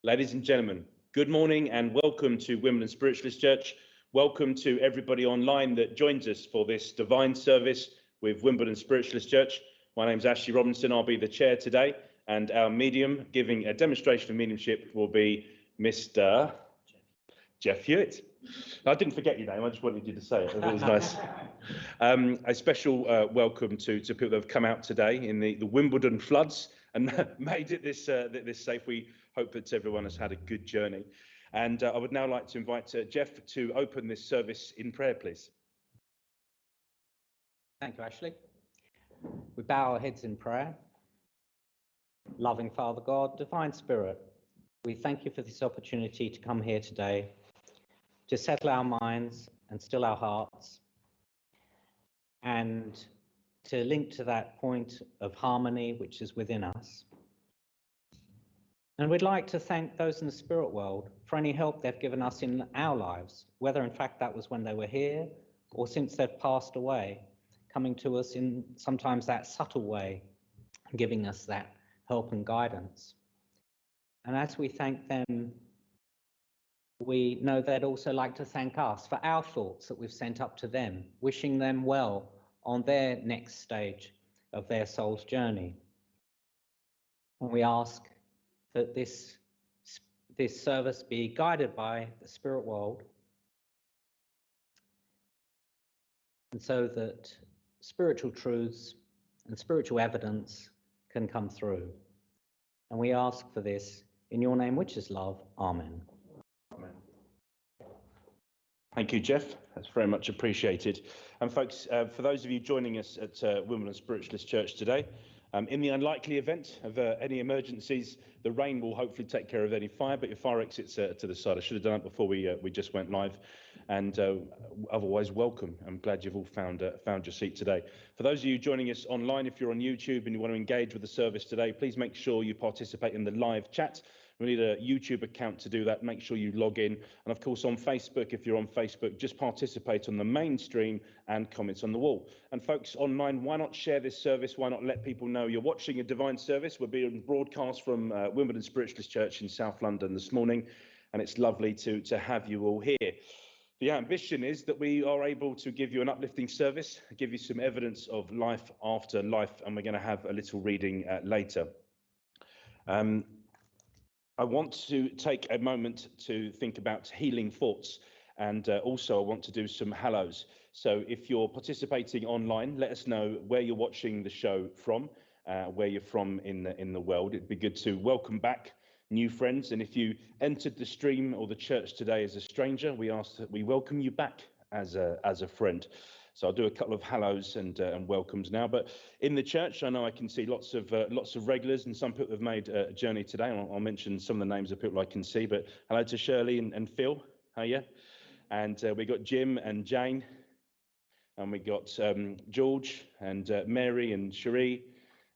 Ladies and gentlemen, good morning and welcome to Wimbledon Spiritualist Church. Welcome to everybody online that joins us for this divine service with Wimbledon Spiritualist Church. My name's Ashley Robinson. I'll be the chair today, and our medium giving a demonstration of mediumship will be Mr. Jeff Hewitt. I didn't forget your name, I just wanted you to say it. It was nice. A special welcome to people that have come out today in the Wimbledon floods and made it this safe. We hope that everyone has had a good journey. And I would now like to invite Jeff to open this service in prayer, please. Thank you, Ashley. We bow our heads in prayer. Loving Father God, Divine Spirit, we thank you for this opportunity to come here today to settle our minds and still our hearts, and to link to that point of harmony which is within us. And we'd like to thank those in the spirit world for any help they've given us in our lives, whether in fact that was when they were here or since they've passed away, coming to us in sometimes that subtle way, giving us that help and guidance. And as we thank them, we know they'd also like to thank us for our thoughts that we've sent up to them, wishing them well on their next stage of their soul's journey. And we ask that this service be guided by the spirit world, and so that spiritual truths and spiritual evidence can come through. And we ask for this in your name, which is love. Amen. Amen. Thank you, Jeff. That's very much appreciated. And folks, for those of you joining us at Wimbledon Spiritualist Church today, in the unlikely event of any emergencies, the rain will hopefully take care of any fire, but your fire exits to the side. I should have done it before we just went live. And otherwise, welcome. I'm glad you've all found your seat today. For those of you joining us online, if you're on YouTube and you want to engage with the service today, please make sure you participate in the live chat. We need a YouTube account to do that. Make sure you log in. And of course, on Facebook, if you're on Facebook, just participate on the main stream and comments on the wall. And folks online, why not share this service? Why not let people know you're watching a divine service? We're being broadcast from Wimbledon Spiritualist Church in South London this morning, and it's lovely to have you all here. The ambition is that we are able to give you an uplifting service, give you some evidence of life after life, and we're going to have a little reading later. I want to take a moment to think about healing thoughts, and also I want to do some hellos. So if you're participating online, let us know where you're watching the show from, where you're from in the world. It'd be good to welcome back new friends, and if you entered the stream or the church today as a stranger, we ask that we welcome you back as a friend. So I'll do a couple of hellos and welcomes now. But in the church, I know I can see lots of regulars, and some people have made a journey today. I'll mention some of the names of people I can see. But hello to Shirley and Phil. How are you? And we got Jim and Jane, and we got George and Mary and Cherie,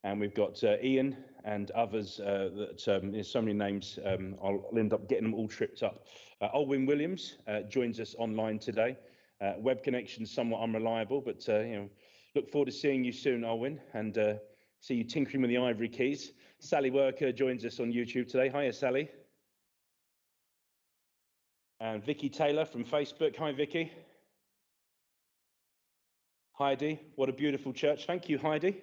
and we've got Ian and others. There's so many names. I'll end up getting them all tripped up. Olwyn Williams joins us online today. Web connection somewhat unreliable, but look forward to seeing you soon, Olwyn, and see you tinkering with the ivory keys. Sally Worker joins us on YouTube today. Hiya, Sally. And Vicky Taylor from Facebook. Hi, Vicky. Heidi, what a beautiful church. Thank you, Heidi.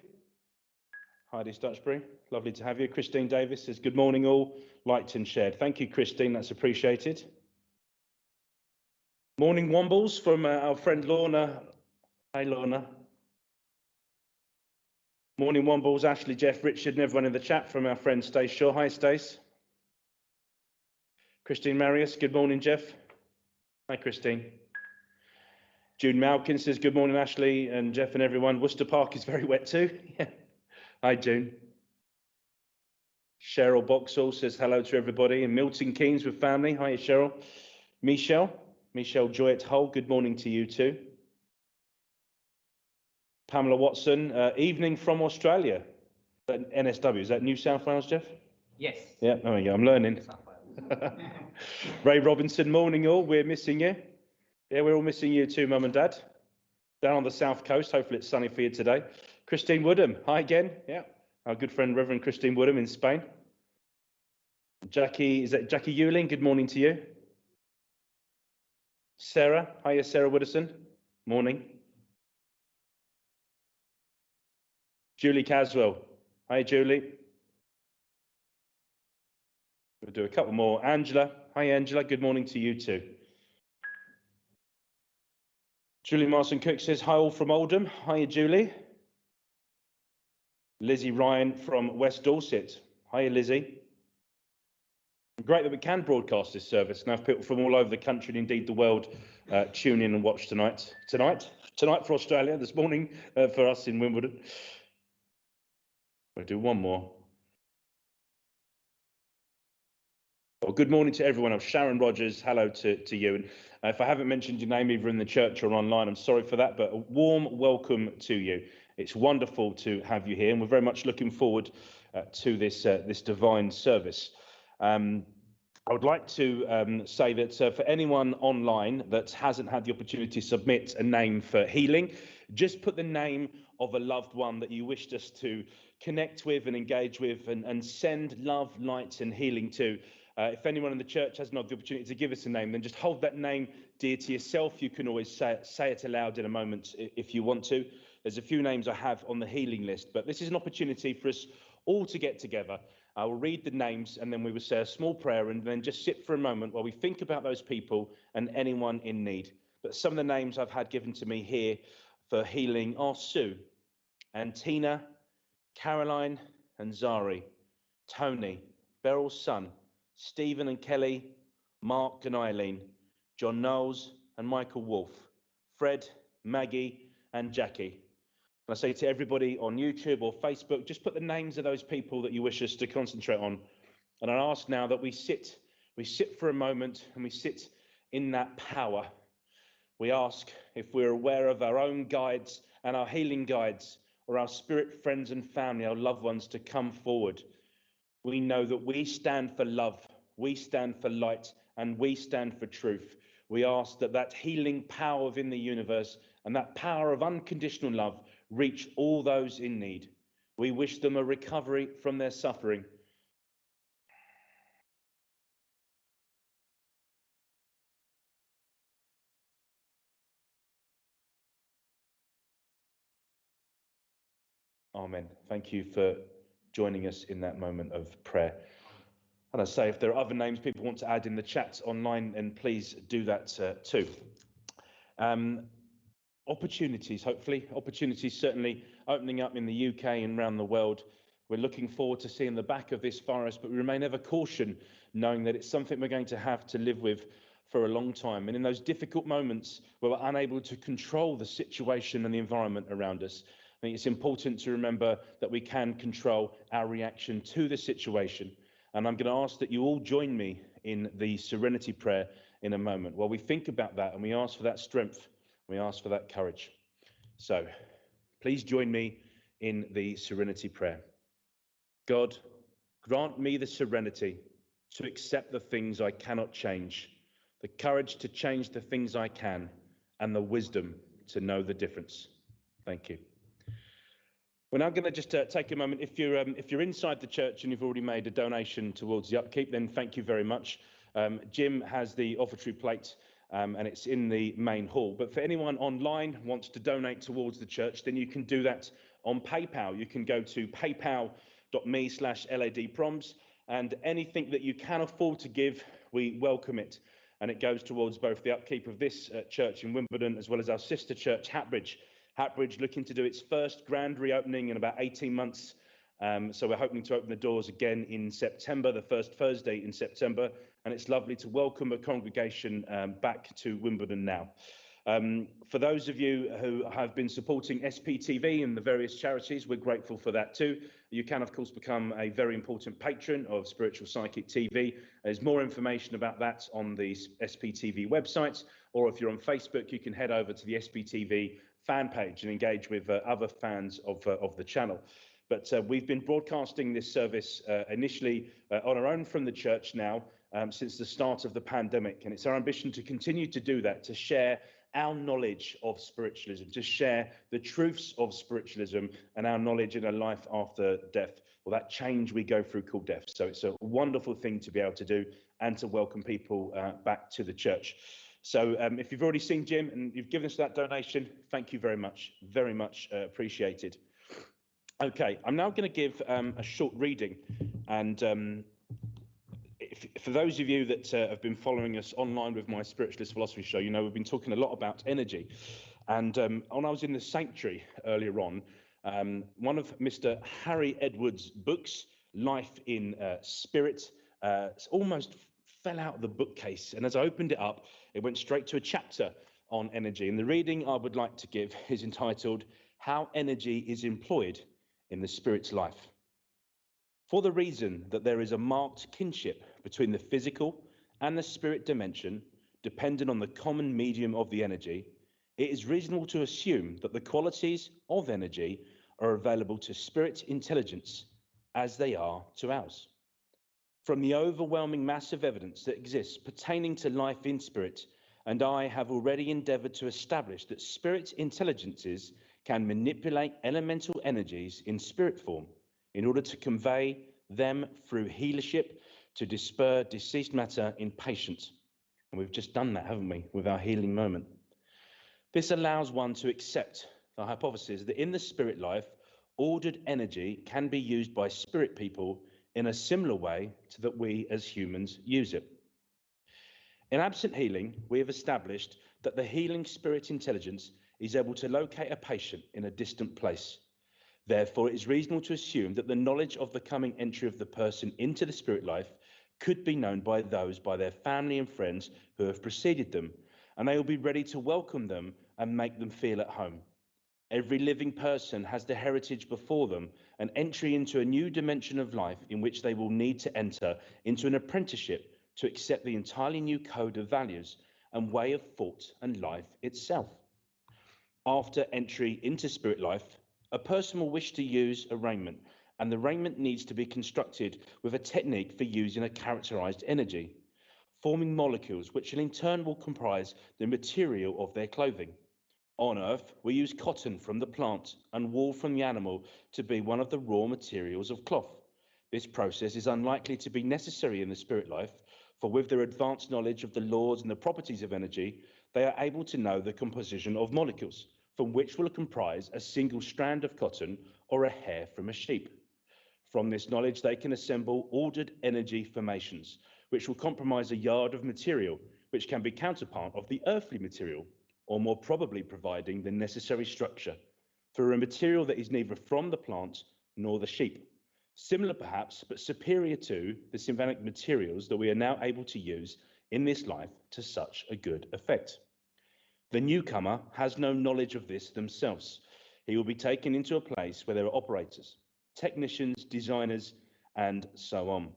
Heidi Stutchbury, lovely to have you. Christine Davis says, good morning all, liked and shared. Thank you, Christine, that's appreciated. Morning Wombles from our friend Lorna. Hey Lorna. Morning Wombles, Ashley, Jeff, Richard and everyone in the chat from our friend Stace Shaw. Hi Stace. Christine Marius, good morning Jeff. Hi Christine. June Malkin says, good morning Ashley and Jeff and everyone. Worcester Park is very wet too. Yeah. Hi June. Cheryl Boxall says hello to everybody. And Milton Keynes with family. Hi Cheryl. Michelle Joy at Hull, good morning to you too. Pamela Watson, evening from Australia. NSW, is that New South Wales, Jeff? Yes. Yeah, there we go, I'm learning. Ray Robinson, morning all, we're missing you. Yeah, we're all missing you too, Mum and Dad. Down on the south coast, hopefully it's sunny for you today. Christine Woodham, hi again. Yeah, our good friend Reverend Christine Woodham in Spain. Jackie, is that Jackie Ewing? Good morning to you. Sarah, hiya, Sarah Widdowson. Morning. Julie Caswell. Hi, Julie. We'll do a couple more. Angela. Hi, Angela. Good morning to you too. Julie Marson Cook says, hi all from Oldham. Hiya, Julie. Lizzie Ryan from West Dorset. Hiya, Lizzie. Great that we can broadcast this service and have people from all over the country and indeed the world tune in and watch tonight. Tonight for Australia, this morning for us in Wimbledon. We'll do one more. Well, good morning to everyone else. Sharon Rogers, hello to you. And if I haven't mentioned your name either in the church or online, I'm sorry for that, but a warm welcome to you. It's wonderful to have you here, and we're very much looking forward to this divine service. I would like to say that for anyone online that hasn't had the opportunity to submit a name for healing, just put the name of a loved one that you wished us to connect with and engage with and send love, light and healing to. If anyone in the church hasn't had the opportunity to give us a name, then just hold that name dear to yourself. You can always say it aloud in a moment if you want to. There's a few names I have on the healing list, but this is an opportunity for us all to get together. I will read the names and then we will say a small prayer and then just sit for a moment while we think about those people and anyone in need. But some of the names I've had given to me here for healing are Sue and Tina, Caroline and Zari, Tony, Beryl's son, Stephen and Kelly, Mark and Eileen, John Knowles and Michael Wolfe, Fred, Maggie and Jackie. And I say to everybody on YouTube or Facebook, just put the names of those people that you wish us to concentrate on. And I ask now that we sit for a moment and we sit in that power. We ask if we're aware of our own guides and our healing guides or our spirit friends and family, our loved ones to come forward. We know that we stand for love, we stand for light, and we stand for truth. We ask that that healing power within the universe and that power of unconditional love reach all those in need. We wish them a recovery from their suffering. Amen. Thank you for joining us in that moment of prayer. And I say, if there are other names people want to add in the chat online, then please do that too. Opportunities, hopefully. Opportunities certainly opening up in the UK and around the world. We're looking forward to seeing the back of this virus, but we remain ever cautious, knowing that it's something we're going to have to live with for a long time. And in those difficult moments where we're unable to control the situation and the environment around us, I think it's important to remember that we can control our reaction to the situation. And I'm going to ask that you all join me in the serenity prayer in a moment while we think about that and we ask for that strength, we ask for that courage. So please join me in the serenity prayer. God, grant me the serenity to accept the things I cannot change, the courage to change the things I can, and the wisdom to know the difference. Thank you. We're now going to just take a moment. If you're inside the church and you've already made a donation towards the upkeep, then thank you very much. Jim has the offertory plate and it's in the main hall. But for anyone online who wants to donate towards the church, then you can do that on PayPal. You can go to paypal.me/ladproms, and anything that you can afford to give, we welcome it. And it goes towards both the upkeep of this church in Wimbledon as well as our sister church, Hatbridge. Hatbridge looking to do its first grand reopening in about 18 months. So we're hoping to open the doors again in September, the first Thursday in September. And it's lovely to welcome a congregation back to Wimbledon now. For those of you who have been supporting SPTV and the various charities, we're grateful for that too. You can, of course, become a very important patron of Spiritual Psychic TV. There's more information about that on the SPTV website, or if you're on Facebook, you can head over to the SPTV fan page and engage with other fans of the channel. But we've been broadcasting this service initially on our own from the church now since the start of the pandemic. And it's our ambition to continue to do that, to share our knowledge of spiritualism, to share the truths of spiritualism and our knowledge in a life after death. or that change we go through called death. So it's a wonderful thing to be able to do and to welcome people back to the church. So if you've already seen Jim and you've given us that donation, thank you very much appreciated. Okay, I'm now going to give a short reading, and for those of you that have been following us online with my Spiritualist Philosophy show, you know we've been talking a lot about energy. And when I was in the sanctuary earlier on, one of Mr. Harry Edwards' books, Life in Spirit, almost fell out of the bookcase. And as I opened it up, it went straight to a chapter on energy. And the reading I would like to give is entitled, How Energy is Employed in the Spirit's Life. For the reason that there is a marked kinship between the physical and the spirit dimension, dependent on the common medium of the energy, it is reasonable to assume that the qualities of energy are available to spirit intelligence as they are to ours. From the overwhelming mass of evidence that exists pertaining to life in spirit, and I have already endeavored to establish that spirit intelligences can manipulate elemental energies in spirit form in order to convey them through healership to disper deceased matter in patience. And we've just done that, haven't we, with our healing moment. This allows one to accept the hypothesis that in the spirit life, ordered energy can be used by spirit people in a similar way to that we as humans use it. In absent healing, we have established that the healing spirit intelligence is able to locate a patient in a distant place. Therefore, it is reasonable to assume that the knowledge of the coming entry of the person into the spirit life could be known by those, by their family and friends who have preceded them, and they will be ready to welcome them and make them feel at home. Every living person has the heritage before them, an entry into a new dimension of life in which they will need to enter into an apprenticeship to accept the entirely new code of values and way of thought and life itself. After entry into spirit life, a person will wish to use a raiment, and the raiment needs to be constructed with a technique for using a characterized energy, forming molecules which in turn will comprise the material of their clothing. On Earth, we use cotton from the plant and wool from the animal to be one of the raw materials of cloth. This process is unlikely to be necessary in the spirit life, for with their advanced knowledge of the laws and the properties of energy, they are able to know the composition of molecules, from which will comprise a single strand of cotton or a hair from a sheep. From this knowledge, they can assemble ordered energy formations, which will comprise a yard of material, which can be counterpart of the earthly material, or more probably providing the necessary structure for a material that is neither from the plant nor the sheep. Similar perhaps, but superior to the synthetic materials that we are now able to use in this life to such a good effect. The newcomer has no knowledge of this themselves. He will be taken into a place where there are operators, technicians, designers, and so on,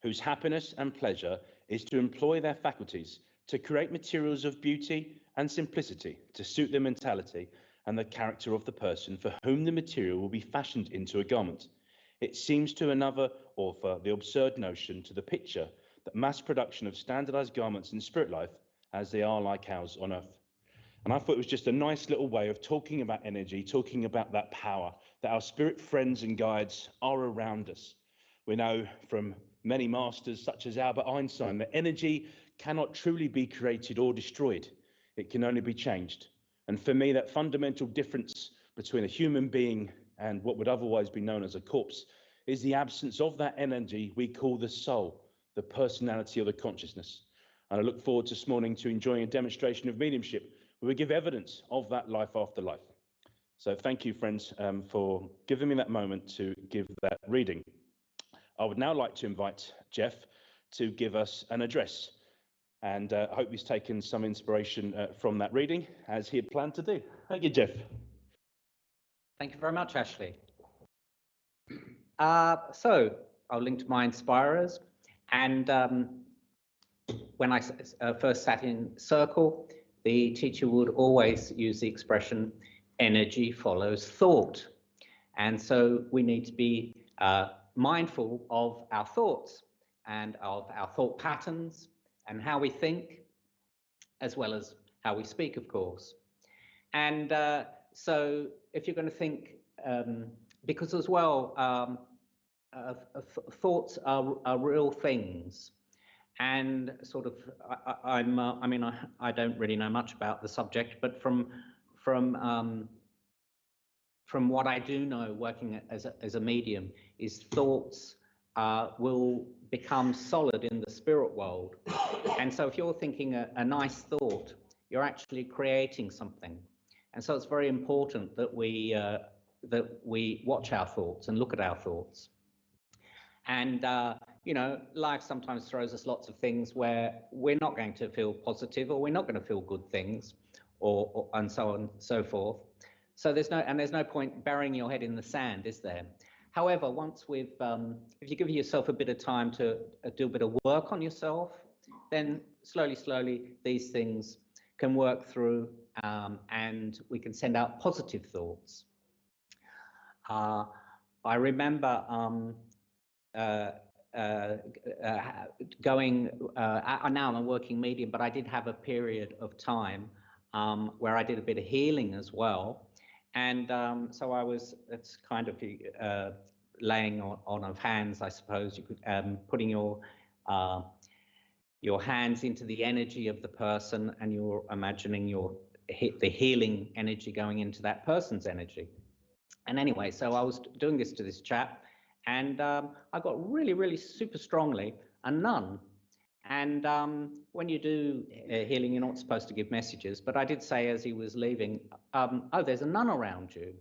whose happiness and pleasure is to employ their faculties to create materials of beauty and simplicity to suit the mentality and the character of the person for whom the material will be fashioned into a garment. It seems to another author the absurd notion to the picture that mass production of standardized garments in spirit life as they are like ours on earth. And I thought it was just a nice little way of talking about energy, talking about that power, that our spirit friends and guides are around us. We know from many masters such as Albert Einstein that energy cannot truly be created or destroyed. It can only be changed. And for me, that fundamental difference between a human being and what would otherwise be known as a corpse is the absence of that energy we call the soul, the personality or the consciousness. And I look forward this morning to enjoying a demonstration of mediumship where we give evidence of that life after life. So thank you, friends, for giving me that moment to give that reading. I would now like to invite Jeff to give us an address. And I hope he's taken some inspiration from that reading, as he had planned to do. Thank you, Jeff. Thank you very much, Ashley. So I'll link to my inspirers. And when I first sat in circle, the teacher would always use the expression, energy follows thought. And so we need to be mindful of our thoughts and of our thought patterns and how we think, as well as how we speak, of course. And so if you're going to think, because as well, thoughts are real things, and sort of I mean I don't really know much about the subject, but from what I do know, working as a medium, is thoughts will become solid in the spirit world. And so if you're thinking a nice thought, you're actually creating something. And so it's very important that we watch our thoughts and look at our thoughts. And you know, life sometimes throws us lots of things where we're not going to feel positive, or we're not going to feel good things, or and so on and so forth. So there's no point burying your head in the sand, is there? However, once we've, if you give yourself a bit of time to do a bit of work on yourself, then slowly these things can work through, and we can send out positive thoughts. I remember going, now I'm a working medium, but I did have a period of time where I did a bit of healing as well. And so I was, it's kind of laying on of hands, I suppose. You could putting your hands into the energy of the person, and you're imagining the healing energy going into that person's energy. And anyway, so I was doing this to this chap, and I got really super strongly a nun. And when you do healing, you're not supposed to give messages, but I did say as he was leaving, oh, there's a nun around you.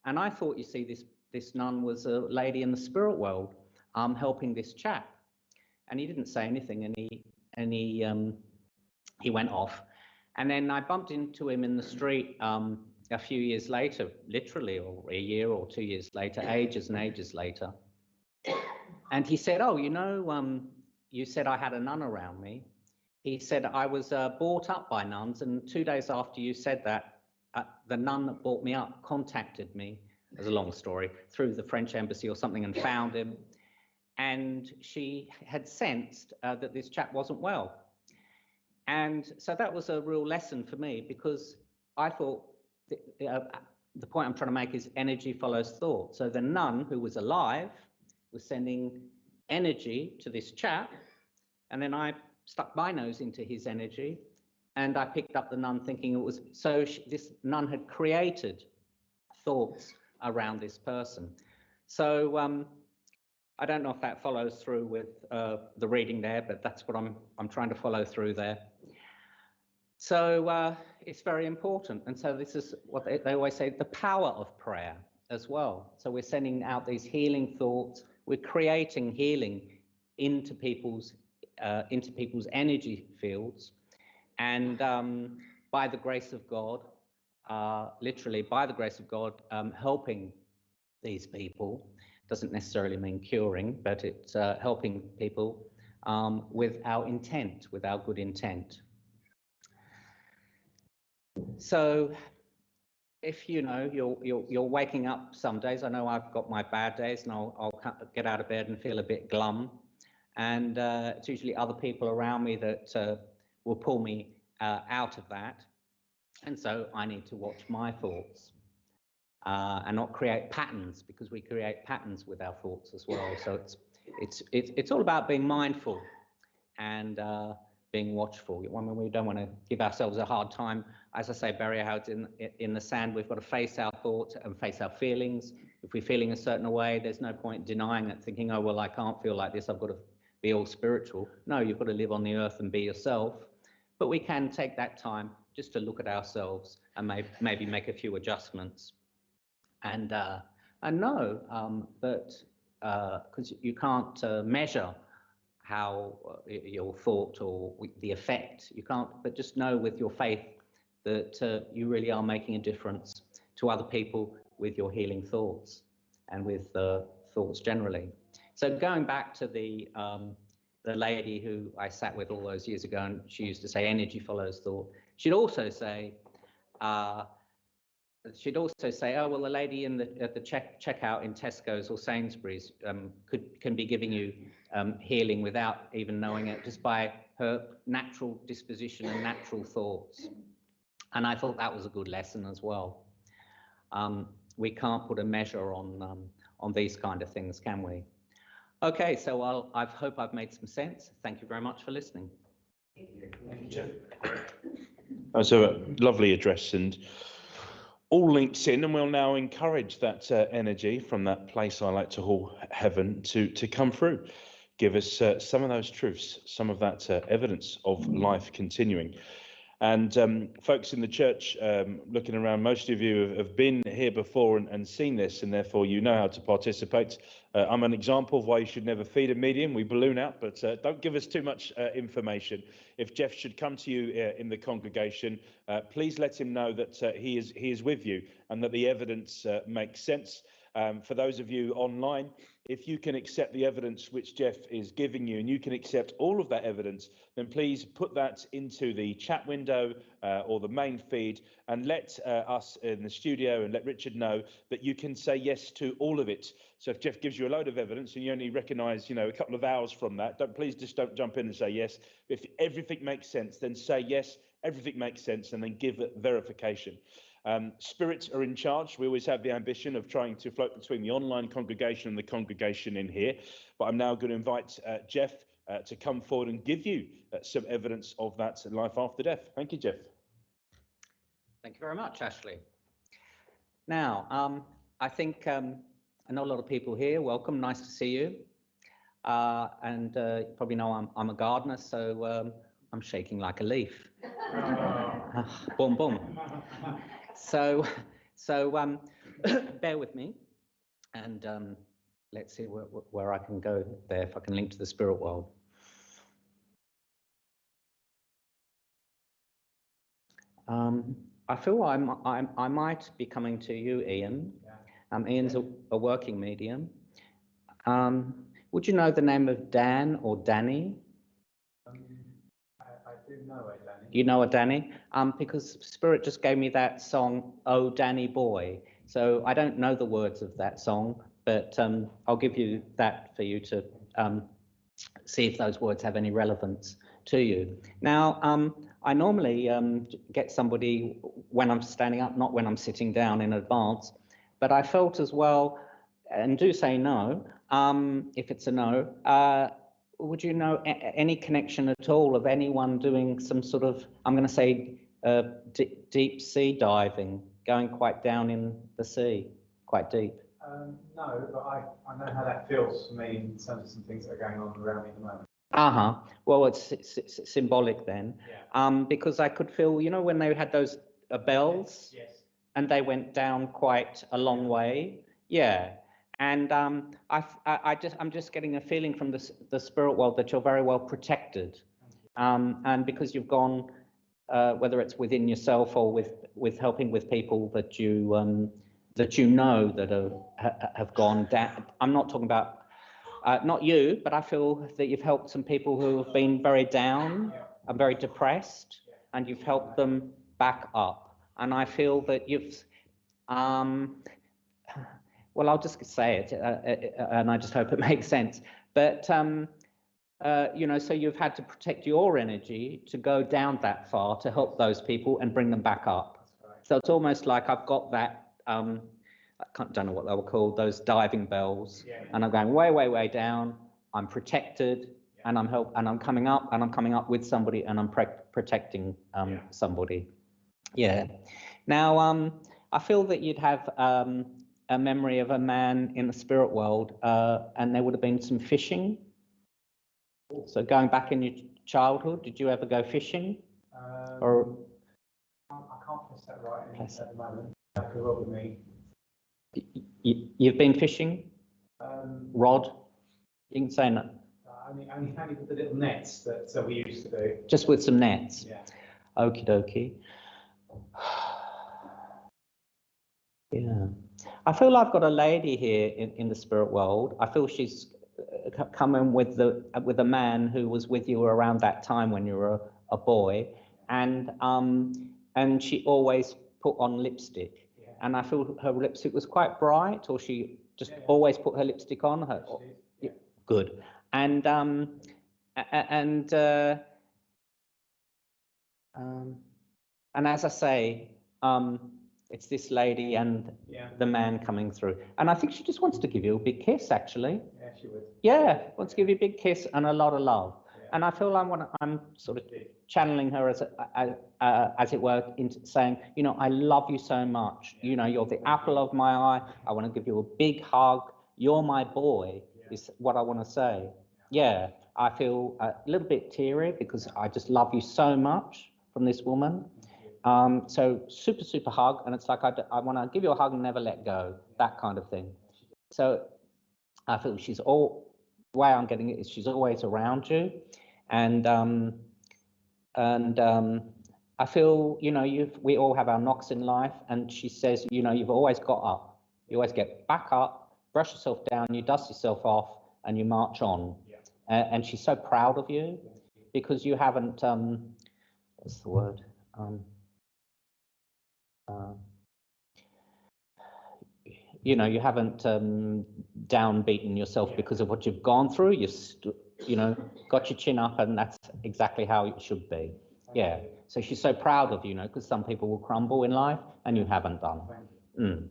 And I thought, you see, this nun was a lady in the spirit world helping this chap. And he didn't say anything, and he went off. And then I bumped into him in the street a few years later, literally, or a year or 2 years later, ages and ages later. And he said, oh, you know, you said I had a nun around me. He said, I was brought up by nuns, and 2 days after you said that, the nun that brought me up contacted me, as a long story, through the French embassy or something, and found him. And she had sensed that this chap wasn't well. And so that was a real lesson for me, because I thought, the point I'm trying to make is energy follows thought. So the nun, who was alive, was sending energy to this chap, and then I stuck my nose into his energy, and I picked up the nun, thinking it was, so this nun had created thoughts around this person. So I don't know if that follows through with the reading there, but that's what I'm trying to follow through there. So it's very important, and so this is what they always say, the power of prayer as well. So we're sending out these healing thoughts, we're creating healing into people's energy fields, and by the grace of God, literally by the grace of God, helping these people. Doesn't necessarily mean curing, but it's helping people with our intent, with our good intent. So if you know you're waking up some days, I know I've got my bad days, and I'll get out of bed and feel a bit glum, and it's usually other people around me that will pull me out of that, and so I need to watch my thoughts and not create patterns, because we create patterns with our thoughts as well. So it's all about being mindful and being watchful. I mean, we don't want to give ourselves a hard time. As I say, bury our heads in the sand. We've got to face our thoughts and face our feelings. If we're feeling a certain way, there's no point denying it, thinking, oh, well, I can't feel like this, I've got to be all spiritual. No, you've got to live on the earth and be yourself. But we can take that time just to look at ourselves and maybe make a few adjustments. And know that, because you can't measure how your thought or the effect, you can't, but just know with your faith that you really are making a difference to other people with your healing thoughts and with thoughts generally. So going back to the lady who I sat with all those years ago, and she used to say energy follows thought. She'd also say, oh, well, the lady at the checkout in Tesco's or Sainsbury's can be giving you healing without even knowing it, just by her natural disposition and natural thoughts. And I thought that was a good lesson as well. We can't put a measure on these kind of things, can we? Okay, so I hope I've made some sense. Thank you very much for listening. Thank you, Jeff. That's a lovely address, and all links in, and we'll now encourage that energy from that place I like to call heaven to come through. Give us some of those truths, some of that evidence of life continuing. And folks in the church, looking around, most of you have been here before and seen this, and therefore you know how to participate. I'm an example of why you should never feed a medium. We balloon out, but don't give us too much information. If Jeff should come to you in the congregation, please let him know that he is with you and that the evidence makes sense. For those of you online, if you can accept the evidence which Jeff is giving you and you can accept all of that evidence, then please put that into the chat window or the main feed and let us in the studio and let Richard know that you can say yes to all of it. So if Jeff gives you a load of evidence and you only recognise, a couple of hours from that, please don't jump in and say yes. If everything makes sense, then say yes, everything makes sense, and then give it verification. Spirits are in charge. We always have the ambition of trying to float between the online congregation and the congregation in here. But I'm now going to invite Jeff to come forward and give you some evidence of that life after death. Thank you, Jeff. Thank you very much, Ashley. Now, I think I know a lot of people here. Welcome, nice to see you. And you probably know I'm a gardener, so I'm shaking like a leaf. Boom, boom. So bear with me, and let's see where I can go there, if I can link to the spirit world. I feel I might be coming to you, Ian. Ian's a working medium. Would you know the name of Dan or Danny? I do know a Danny. You know a Danny? Because Spirit just gave me that song, Oh Danny Boy. So I don't know the words of that song, but I'll give you that for you to see if those words have any relevance to you. Now, I normally get somebody when I'm standing up, not when I'm sitting down in advance, but I felt as well, and do say no, if it's a no, would you know any connection at all of anyone doing some sort of, I'm going to say, deep sea diving, going quite down in the sea, quite deep? No, but I know how that feels for me in terms of some things that are going on around me at the moment. Well, it's symbolic then. Yeah. Because I could feel, when they had those bells, Yes. and they went down quite a long way. Yeah. And I'm just getting a feeling from the spirit world that you're very well protected. And because you've gone, whether it's within yourself or with helping with people that you know that have gone down. I'm not talking about not you, but I feel that you've helped some people who have been very down and very depressed, and you've helped them back up. And I feel that you've, well, I'll just say it, and I just hope it makes sense. But, so you've had to protect your energy to go down that far to help those people and bring them back up. So it's almost like I've got that, I don't know what they were called, those diving bells, and I'm going way, way, way down. I'm protected, and I'm coming up, and I'm coming up with somebody, and I'm protecting somebody. Yeah. Now, I feel that you'd have a memory of a man in the spirit world, and there would have been some fishing. So going back in your childhood, did you ever go fishing? Or I can't place that right at the moment. That could well be me. You've been fishing? Rod? You can say no. Only with the little nets that we used to do. Just with some nets? Yeah. Okie dokie. Yeah. I feel I've got a lady here in the spirit world. I feel she's coming with a man who was with you around that time when you were a boy, and she always put on lipstick, and I feel her lipstick was quite bright, or she just always put her lipstick on her. Good. And as I say, It's this lady and the man coming through. And I think she just wants to give you a big kiss, actually. Yeah, she would. Yeah, wants to give you a big kiss and a lot of love. Yeah. And I feel I'm sort of channeling her as it were, into saying, you know, I love you so much. Yeah. You know, you're the apple of my eye. I want to give you a big hug. You're my boy, is what I want to say. Yeah, I feel a little bit teary because I just love you so much from this woman. So super hug, and it's like I want to give you a hug and never let go, that kind of thing. So I feel the way I'm getting it is she's always around you, and I feel, you know, we all have our knocks in life, and she says, you know, you've always got up, you always get back up, brush yourself down, you dust yourself off, and you march on. And she's so proud of you because you haven't what's the word? You know, you haven't downbeaten yourself because of what you've gone through. You know, got your chin up, and that's exactly how it should be. Yeah. So she's so proud of you, know, because some people will crumble in life, and you haven't done. Mm.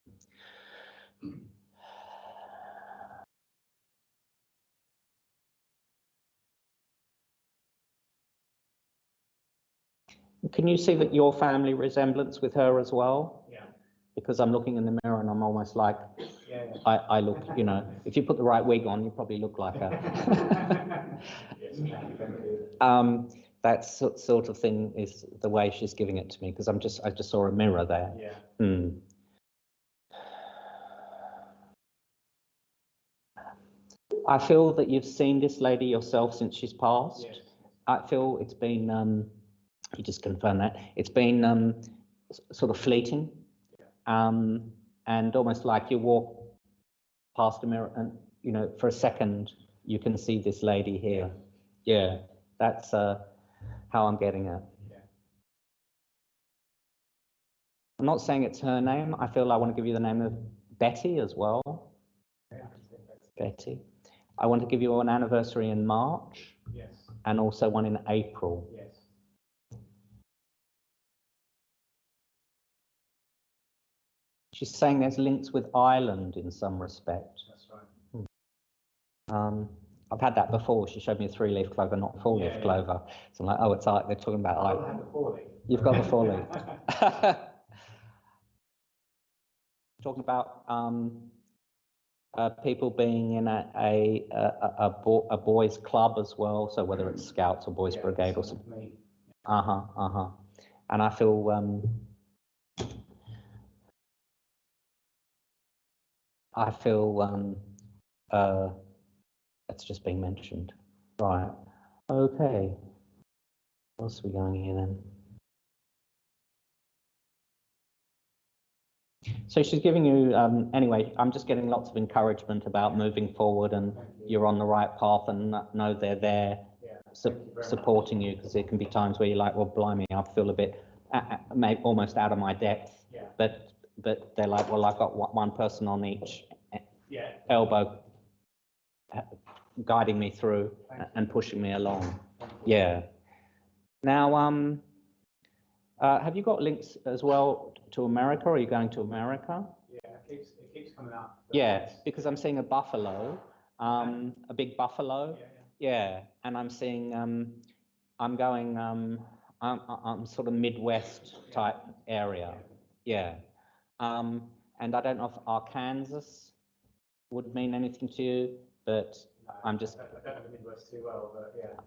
Can you see that your family resemblance with her as well? Yeah. Because I'm looking in the mirror and I'm almost like, I look, you know, if you put the right wig on, you probably look like her. That sort of thing is the way she's giving it to me, because I just saw a mirror there. Yeah. Mm. I feel that you've seen this lady yourself since she's passed. Yes. I feel it's been, you just confirm that, it's been sort of fleeting, and almost like you walk past a mirror and, you know, for a second, you can see this lady here. Yeah, that's how I'm getting it. Yeah. I'm not saying it's her name. I feel I want to give you the name of Betty as well. Yeah. Betty. I want to give you an anniversary in March. Yes. And also one in April. Yes. She's saying there's links with Ireland in some respect. That's right. I've had that before. She showed me a 3-leaf clover, not 4-leaf clover. So I'm like, oh, it's like they're talking about Ireland. I have the 4-leaf. You've got the 4-leaf. Talking about people being in a boys' club as well. So whether it's Scouts or Boys' Brigade or something. And I feel. It's just being mentioned. Right. Okay. What's we going here then? So she's giving you, anyway, I'm just getting lots of encouragement about moving forward, and you're on the right path, and know they're there supporting you, because there can be times where you're like, well, blimey, I feel a bit maybe almost out of my depth. Yeah. But they're like, well, I've got one person on each elbow guiding me through and pushing me along. Yeah. Now, have you got links as well to America? Or are you going to America? Yeah, it keeps coming up. Yeah, because I'm seeing a buffalo, a big buffalo. Yeah, and I'm seeing, I'm going, I'm sort of Midwest type area. Yeah. And I don't know if Arkansas would mean anything to you, but I'm just. I don't know the Midwest too well, but yeah.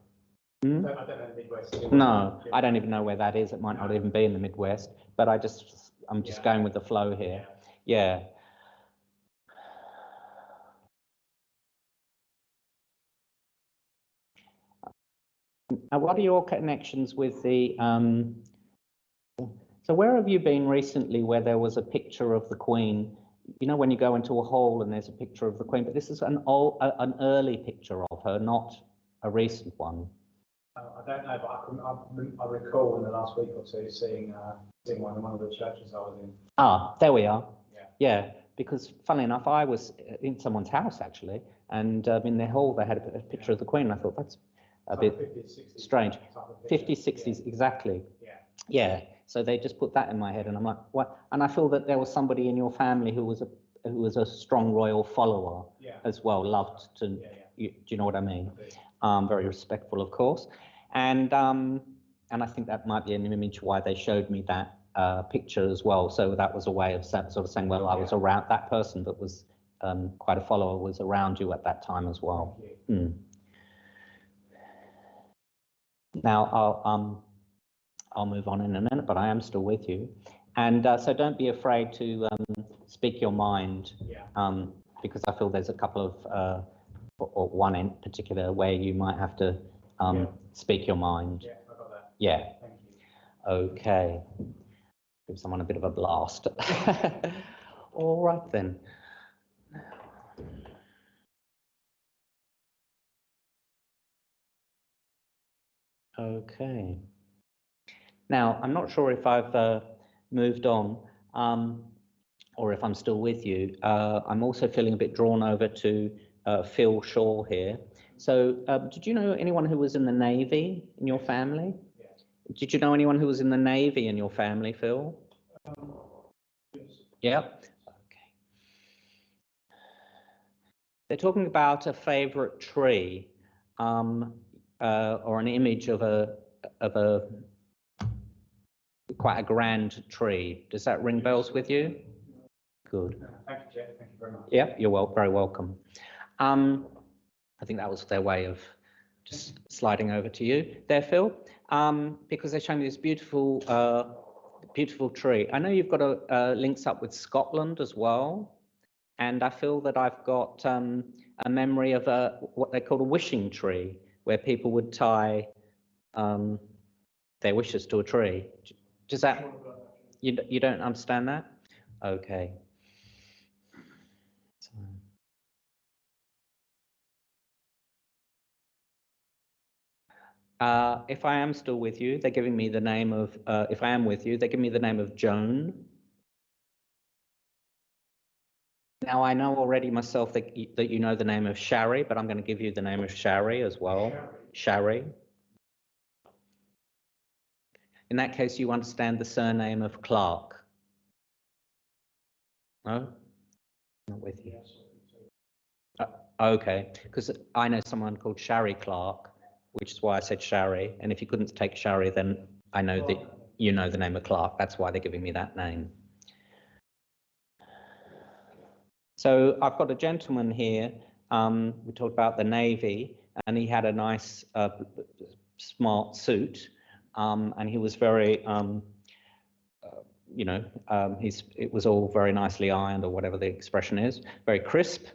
Hmm? I don't know the Midwest too well. No, I don't even know where that is. It might not even be in the Midwest, but I'm just going with the flow here. Yeah. What are your connections with the? So where have you been recently where there was a picture of the Queen? You know, when you go into a hall and there's a picture of the Queen, but this is an early picture of her, not a recent one. I don't know, but I recall in the last week or two seeing one in one of the churches I was in. Ah, there we are. Yeah, because funnily enough, I was in someone's house actually, and in their hall they had a picture of the Queen. And I thought that's a bit 50s, 60s, strange. 50s, 60s, exactly. Yeah. So they just put that in my head, and I'm like, what? And I feel that there was somebody in your family who was a strong royal follower as well, loved to, do you know what I mean? Very respectful, of course. And I think that might be an image why they showed me that picture as well. So that was a way of sort of saying, well, I was around, that person that was quite a follower was around you at that time as well. Now I'll move on in a minute, but I am still with you. And so don't be afraid to speak your mind, because I feel there's a couple of, or one in particular where you might have to speak your mind. Yeah, I got that. Yeah. Thank you. Okay. Give someone a bit of a blast. All right then. Okay. Now, I'm not sure if I've moved on or if I'm still with you. I'm also feeling a bit drawn over to Phil Shaw here. So did you know anyone who was in the Navy in your family? Yes. Did you know anyone who was in the Navy in your family, Phil? Yes. Yeah. Okay. They're talking about a favorite tree or an image of a quite a grand tree. Does that ring bells with you? Good. Thank you, Jeff. Thank you very much. Yeah, you're very welcome. I think that was their way of just sliding over to you there, Phil, because they're showing me this beautiful, beautiful tree. I know you've got links up with Scotland as well, and I feel that I've got a memory of what they call a wishing tree, where people would tie their wishes to a tree. Does that, you don't understand that? Okay. So. If I am still with you, they're giving me the name of, if I am with you, they give me the name of Joan. Now, I know already myself that you know the name of Shari, but I'm going to give you the name of Shari as well. Shari. In that case, you understand the surname of Clark. No? Not with you. Okay, because I know someone called Shari Clark, which is why I said Shari. And if you couldn't take Shari, then I know that you know the name of Clark. That's why they're giving me that name. So I've got a gentleman here. We talked about the Navy, and he had a nice, smart suit, and he was very, you know, it was all very nicely ironed, or whatever the expression is, very crisp,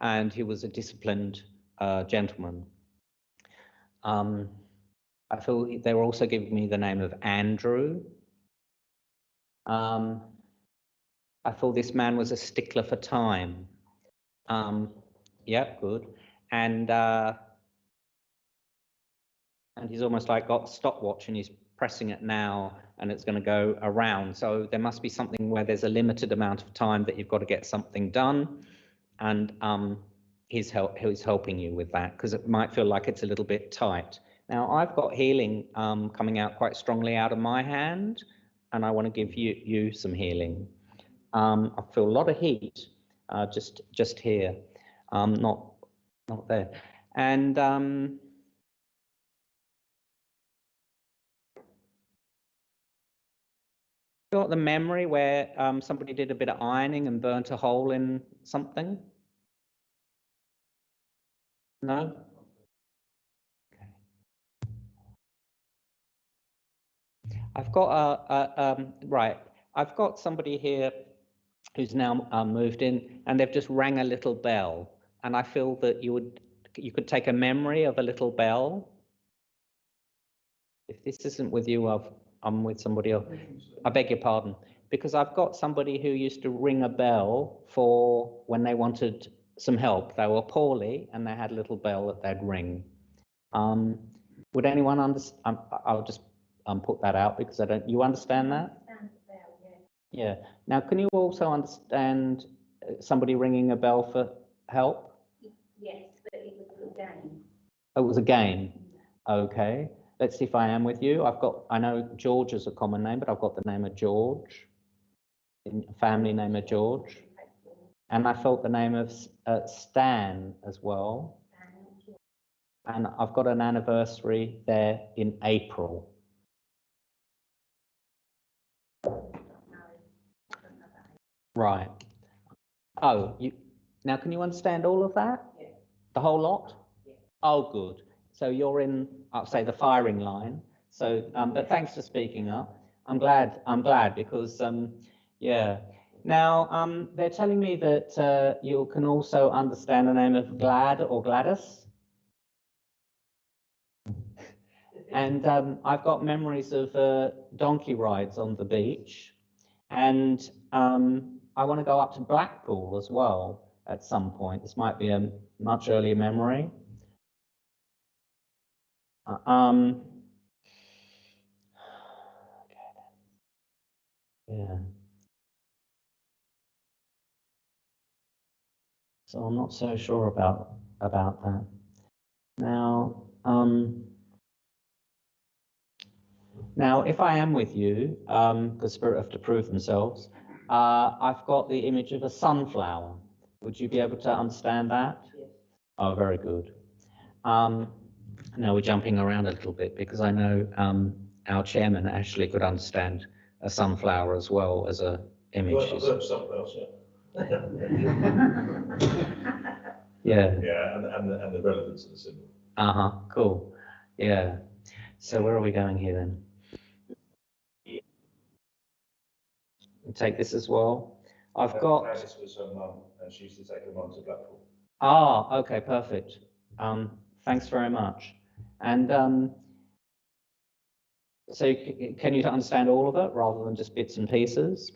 and he was a disciplined gentleman. I feel they were also giving me the name of Andrew. I thought this man was a stickler for time. Yeah, good. And he's almost like got a stopwatch and he's pressing it now and it's going to go around. So there must be something where there's a limited amount of time that you've got to get something done. And he's helping you with that, because it might feel like it's a little bit tight. Now, I've got healing coming out quite strongly out of my hand, and I want to give you some healing. I feel a lot of heat just here, not there. And got the memory where somebody did a bit of ironing and burnt a hole in something? No? Okay. I've got right. I've got somebody here who's now moved in, and they've just rang a little bell, and I feel that you could take a memory of a little bell. If this isn't with you, I'm with somebody else. I beg your pardon, because I've got somebody who used to ring a bell for when they wanted some help. They were poorly, and they had a little bell that they'd ring. Would anyone understand? I'll just put that out because I don't. You understand that? Yeah. Now, can you also understand somebody ringing a bell for help? Yes, but it was a game. Oh, it was a game. Okay. let's see if I am with you. I know George is a common name, but I've got the name of George, family name of George. And I felt the name of Stan as well. And I've got an anniversary there in April. Right. Oh, now can you understand all of that? Yeah. The whole lot? Yeah. Oh, good. So you're in, I'll say, the firing line. So, but thanks for speaking up. I'm glad because, yeah. Now, they're telling me that you can also understand the name of Glad or Gladys. And I've got memories of donkey rides on the beach. And I want to go up to Blackpool as well at some point. This might be a much earlier memory. Yeah. So I'm not so sure about that. Now, now, if I am with you, because spirit have to prove themselves, I've got the image of a sunflower. Would you be able to understand that? Yes. Oh, very good. Now we're jumping around a little bit because I know our chairman actually could understand a sunflower as well as a image. Well, sunflowers, yeah. Yeah. Yeah, and the relevance of the symbol. Cool. Yeah. So where are we going here then? Take this as well. I've got. Gladys was her mum, and she used to take her mum to Blackpool. Ah, okay, perfect. Thanks very much. And so can you understand all of it rather than just bits and pieces?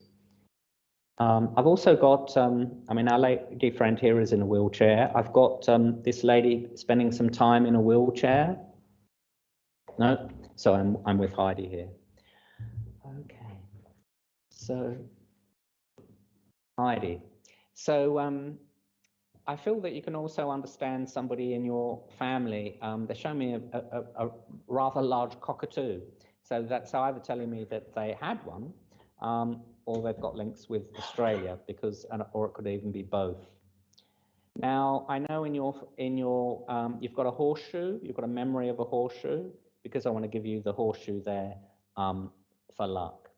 I've also got, I mean, our lady friend here is in a wheelchair. I've got this lady spending some time in a wheelchair. No, so I'm with Heidi here. Okay, so Heidi, so I feel that you can also understand somebody in your family. They show me a rather large cockatoo. So that's either telling me that they had one, or they've got links with Australia, because, or it could even be both. Now, I know in your you've got a horseshoe. You've got a memory of a horseshoe, because I want to give you the horseshoe there for luck.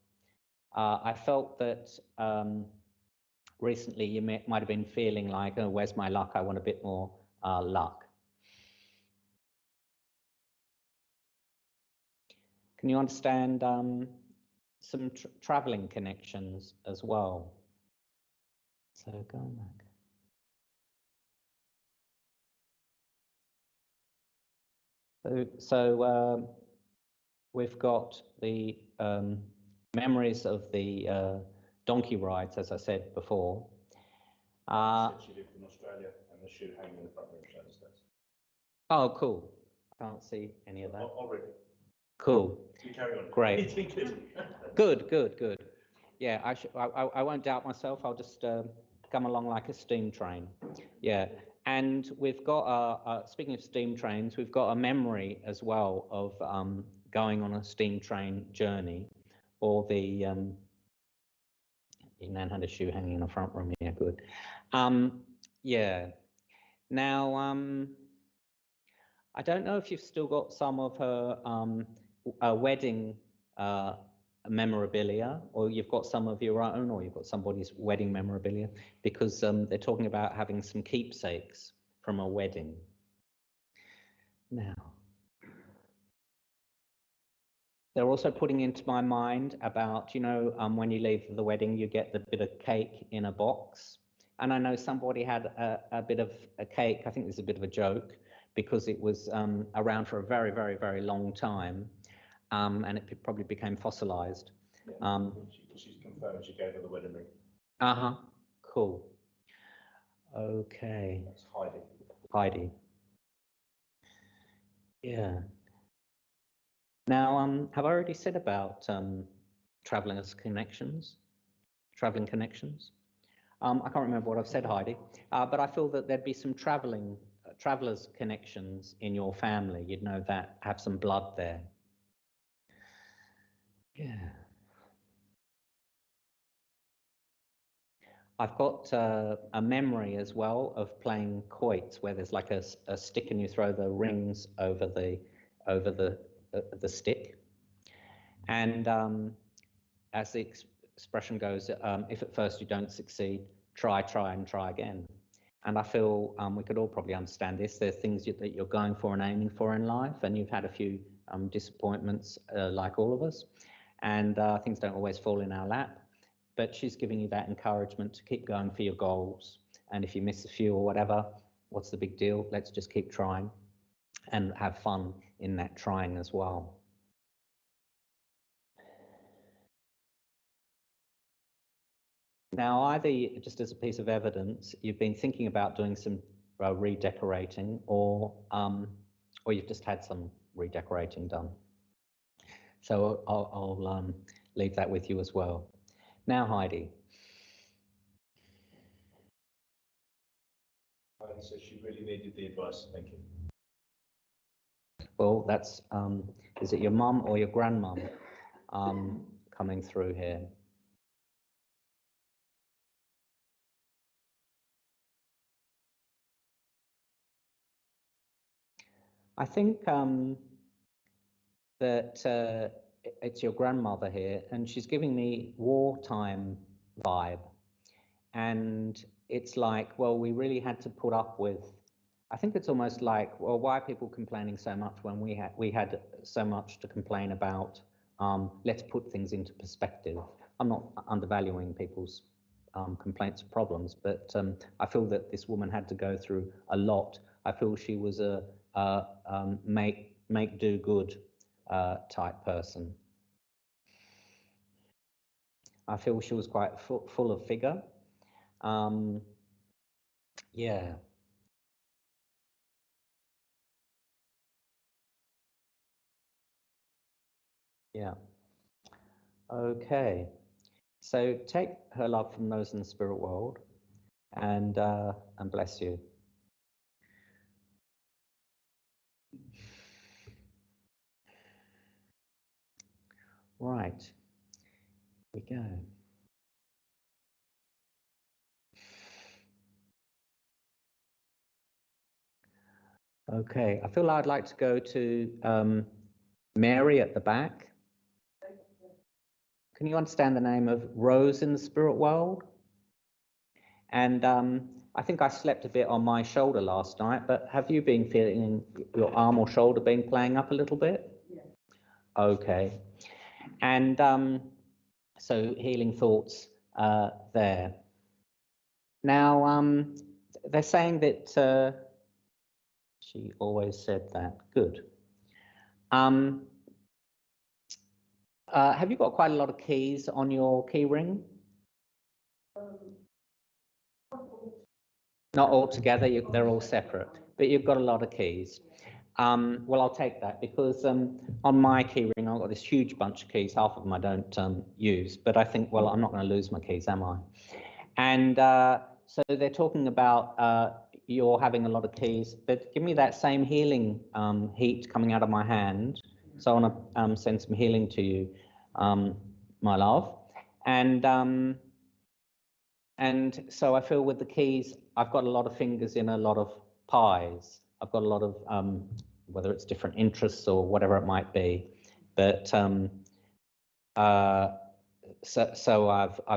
I felt that. Recently, you might have been feeling like, oh, where's my luck? I want a bit more luck. Can you understand some traveling connections as well? So go back. So we've got the memories of the donkey rides, as I said before. She lived in Australia, and the shoe hanging in the front room, she understands. Oh, cool. Can't see any of that. Already. Cool. You carry on. Great. Good. Yeah, I won't doubt myself. I'll just come along like a steam train. Yeah, and we've got, speaking of steam trains, we've got a memory as well of going on a steam train journey, or the Nan had a shoe hanging in the front room. Yeah, good. Yeah. Now, I don't know if you've still got some of her wedding memorabilia, or you've got some of your own, or you've got somebody's wedding memorabilia, because they're talking about having some keepsakes from a wedding. Now, they're also putting into my mind about, you know, when you leave the wedding, you get the bit of cake in a box. And I know somebody had a bit of a cake. I think this is a bit of a joke, because it was around for a very, very, very long time. And it probably became fossilized. Yeah, she's confirmed she gave her the wedding ring. Cool. Okay. That's Heidi. Heidi. Yeah. Now, have I already said about traveling connections? I can't remember what I've said, Heidi, but I feel that there'd be some travelers connections in your family. You'd know that, have some blood there. Yeah. I've got a memory as well of playing quoits where there's like a stick and you throw the rings over the stick. And as the expression goes, if at first you don't succeed, try and try again. And I feel we could all probably understand this. There's things that you're going for and aiming for in life, and you've had a few disappointments like all of us, and things don't always fall in our lap. But she's giving you that encouragement to keep going for your goals. And if you miss a few or whatever, what's the big deal? Let's just keep trying and have fun in that trying as well. Now, either just as a piece of evidence, you've been thinking about doing some redecorating, or you've just had some redecorating done. So I'll leave that with you as well. Now, Heidi. Heidi said she really needed the advice. Thank you. Well, that's is it your mum or your grandmum coming through here? I think that it's your grandmother here, and she's giving me wartime vibe. And it's like, well, we really had to put up with, I think it's almost like, well, why are people complaining so much when we had so much to complain about? Let's put things into perspective. I'm not undervaluing people's complaints or problems, but I feel that this woman had to go through a lot. I feel she was a make do good type person. I feel she was quite full of figure. Yeah. Yeah. Okay. So take her love from those in the spirit world, and bless you. Right. Here we go. Okay. I feel I'd like to go to Mary at the back. Can you understand the name of Rose in the spirit world? And I think I slept a bit on my shoulder last night, but have you been feeling your arm or shoulder being playing up a little bit? Yeah. Okay. And so healing thoughts there. Now, they're saying that she always said that. Good. Have you got quite a lot of keys on your key ring? Not all together, they're all separate, but you've got a lot of keys. Well, I'll take that, because on my key ring, I've got this huge bunch of keys. Half of them I don't use, but I think, well, I'm not going to lose my keys, am I? And so they're talking about you're having a lot of keys, but give me that same healing heat coming out of my hand. So I want to send some healing to you, my love. And so I feel with the keys, I've got a lot of fingers in a lot of pies. I've got a lot of, whether it's different interests or whatever it might be, but so I've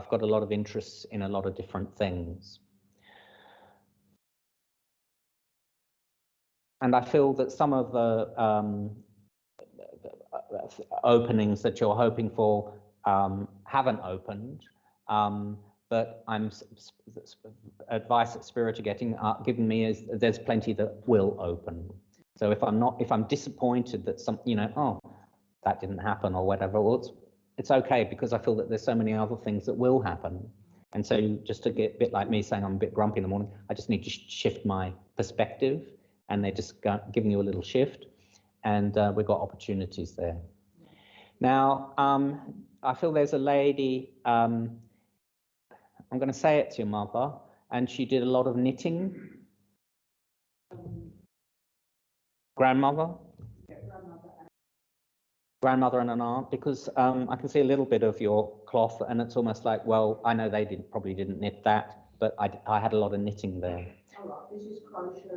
got a lot of interests in a lot of different things. And I feel that some of the openings that you're hoping for haven't opened. But advice that Spirit are giving me is there's plenty that will open. So if I'm disappointed that oh, that didn't happen or whatever, well, it's okay, because I feel that there's so many other things that will happen. And so just to get a bit like me saying I'm a bit grumpy in the morning, I just need to shift my perspective, and they're just giving you a little shift, and we've got opportunities there. Now, I feel there's a lady, I'm going to say it to your mother, and she did a lot of knitting. Grandmother? Yeah, grandmother and an aunt, because I can see a little bit of your cloth, and it's almost like, well, I know they probably didn't knit that, but I had a lot of knitting there. All right, this is crochet.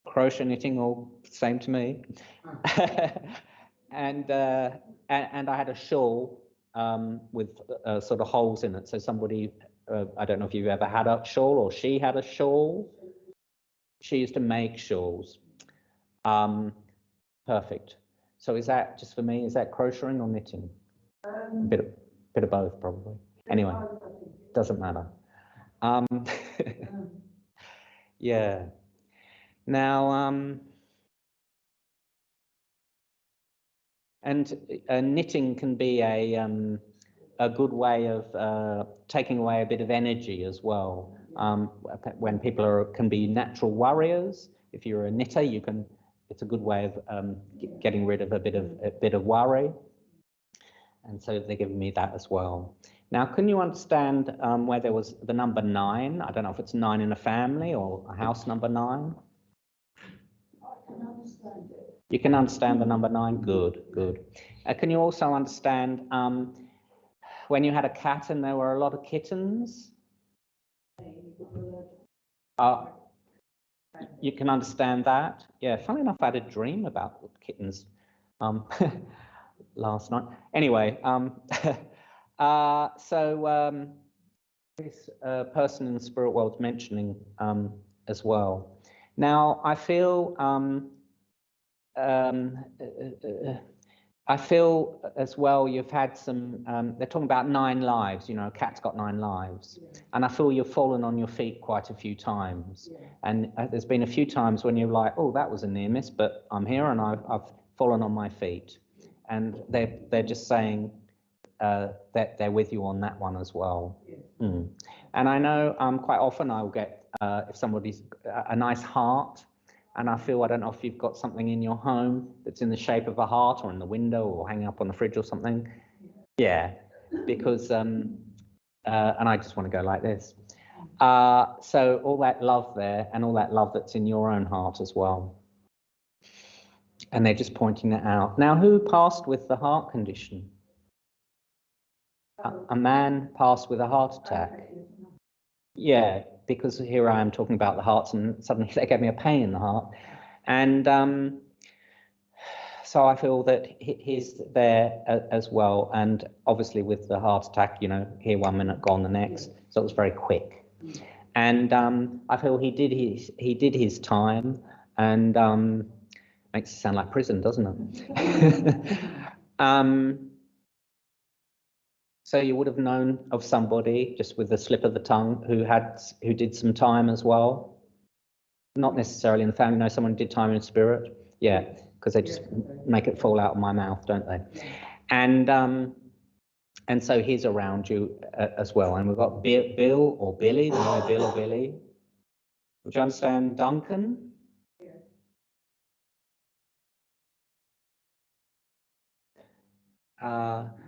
Crochet, knitting, all same to me. and I had a shawl with sort of holes in it. So somebody, I don't know if you've ever had a shawl, or she had a shawl. She used to make shawls. Perfect. So is that just for me? Is that crocheting or knitting? A bit of both, probably. Anyway, doesn't matter. Yeah. Now, and knitting can be a good way of taking away a bit of energy as well. When people can be natural worriers. If you're a knitter, you can. It's a good way of getting rid of a bit of worry. And so they're giving me that as well. Now, can you understand where there was the number 9? I don't know if it's 9 in a family or a house number 9. I can understand it. You can understand the number 9? Good, good. Can you also understand when you had a cat and there were a lot of kittens? You can understand that? Yeah, funny enough, I had a dream about kittens last night. Anyway, this person in the spirit world's mentioning as well. Now, I feel as well you've had some, they're talking about 9 lives, you know, a cat's got 9 lives. Yeah. And I feel you've fallen on your feet quite a few times. Yeah. And there's been a few times when you're like, oh, that was a near miss, but I'm here and I've fallen on my feet. And they're just saying that they're with you on that one as well. Yeah. Mm. And I know quite often I'll get, if somebody's a nice heart, and I feel, I don't know if you've got something in your home that's in the shape of a heart or in the window or hanging up on the fridge or something. Yeah, because, and I just want to go like this. So all that love there and all that love that's in your own heart as well. And they're just pointing that out. Now, who passed with the heart condition? A man passed with a heart attack. Yeah, because here I am talking about the hearts and suddenly they gave me a pain in the heart. And so I feel that he's there as well. And obviously with the heart attack, you know, here 1 minute, gone the next. So it was very quick. And I feel he did his time, and makes it sound like prison, doesn't it? So you would have known of somebody just with the slip of the tongue who did some time as well. Not necessarily in the family, no, someone did time in spirit. Yeah, because they just make it fall out of my mouth, don't they? And so he's around you as well. And we've got Bill or Billy, the name Bill or Billy. Would you understand Duncan?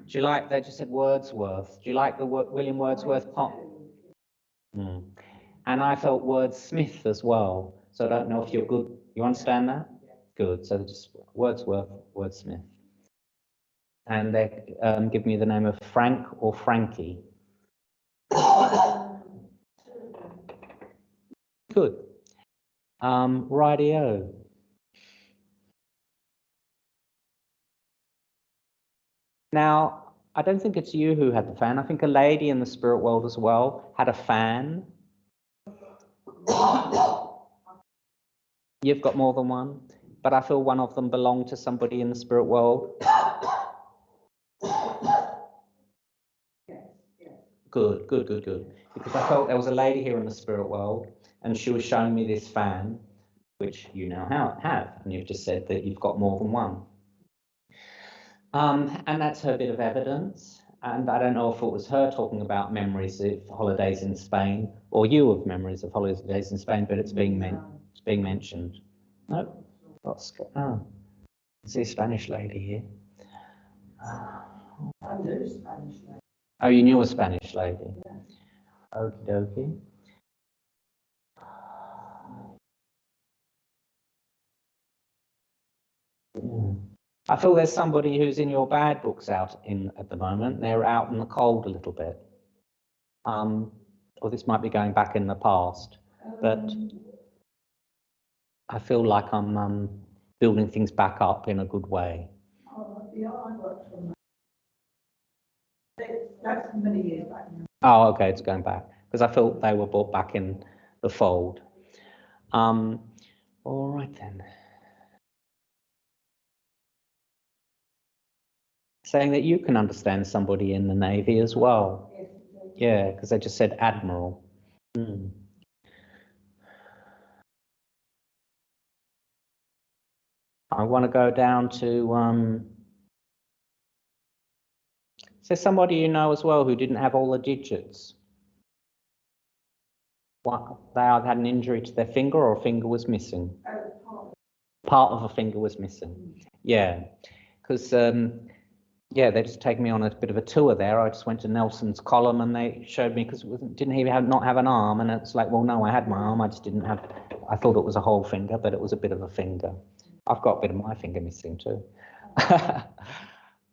Do you like, they just said Wordsworth. Do you like the William Wordsworth poem? Mm. And I felt Wordsmith as well. So I don't know if you're good. You understand that? Good. So just Wordsworth, Wordsmith. And they give me the name of Frank or Frankie. Good. Rightio. Now, I don't think it's you who had the fan. I think a lady in the spirit world as well had a fan. You've got more than one, but I feel one of them belonged to somebody in the spirit world. Good, good, good, good. Because I felt there was a lady here in the spirit world, and she was showing me this fan, which you now have, and you've just said that you've got more than one. And that's her bit of evidence. And I don't know if it was her talking about memories of holidays in Spain, or you of memories of holidays in Spain, but it's being mentioned. No, see a Spanish lady here. I knew a Spanish lady. Oh, you knew a Spanish lady? Yeah. Okie dokie. Yeah. I feel there's somebody who's in your bad books out in at the moment. They're out in the cold a little bit. Or this might be going back in the past, but I feel like I'm building things back up in a good way. Yeah, I worked on that. That's many years back now. Oh, okay, it's going back because I felt they were brought back in the fold. All right then. Saying that you can understand somebody in the Navy as well. Yes, Yeah, because they just said Admiral. I want to go down to, is there somebody you know as well who didn't have all the digits? What, they either had an injury to their finger or a finger was missing. Part of a finger was missing. Yeah, because yeah, they just take me on a bit of a tour there. I just went to Nelson's column and they showed me, because didn't he not have an arm? And it's like, well, no, I had my arm. I just didn't have, I thought it was a whole finger, but it was a bit of a finger. I've got a bit of my finger missing too. Just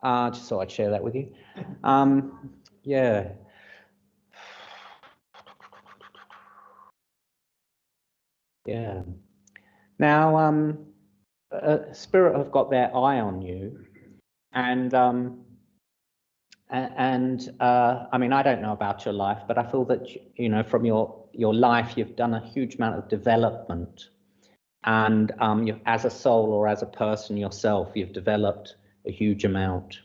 thought I'd share that with you. Yeah. Yeah. Now, Spirit have got their eye on you, and I mean, I don't know about your life, but I feel that, you know, from your life, you've done a huge amount of development, and as a soul or as a person yourself, you've developed a huge amount.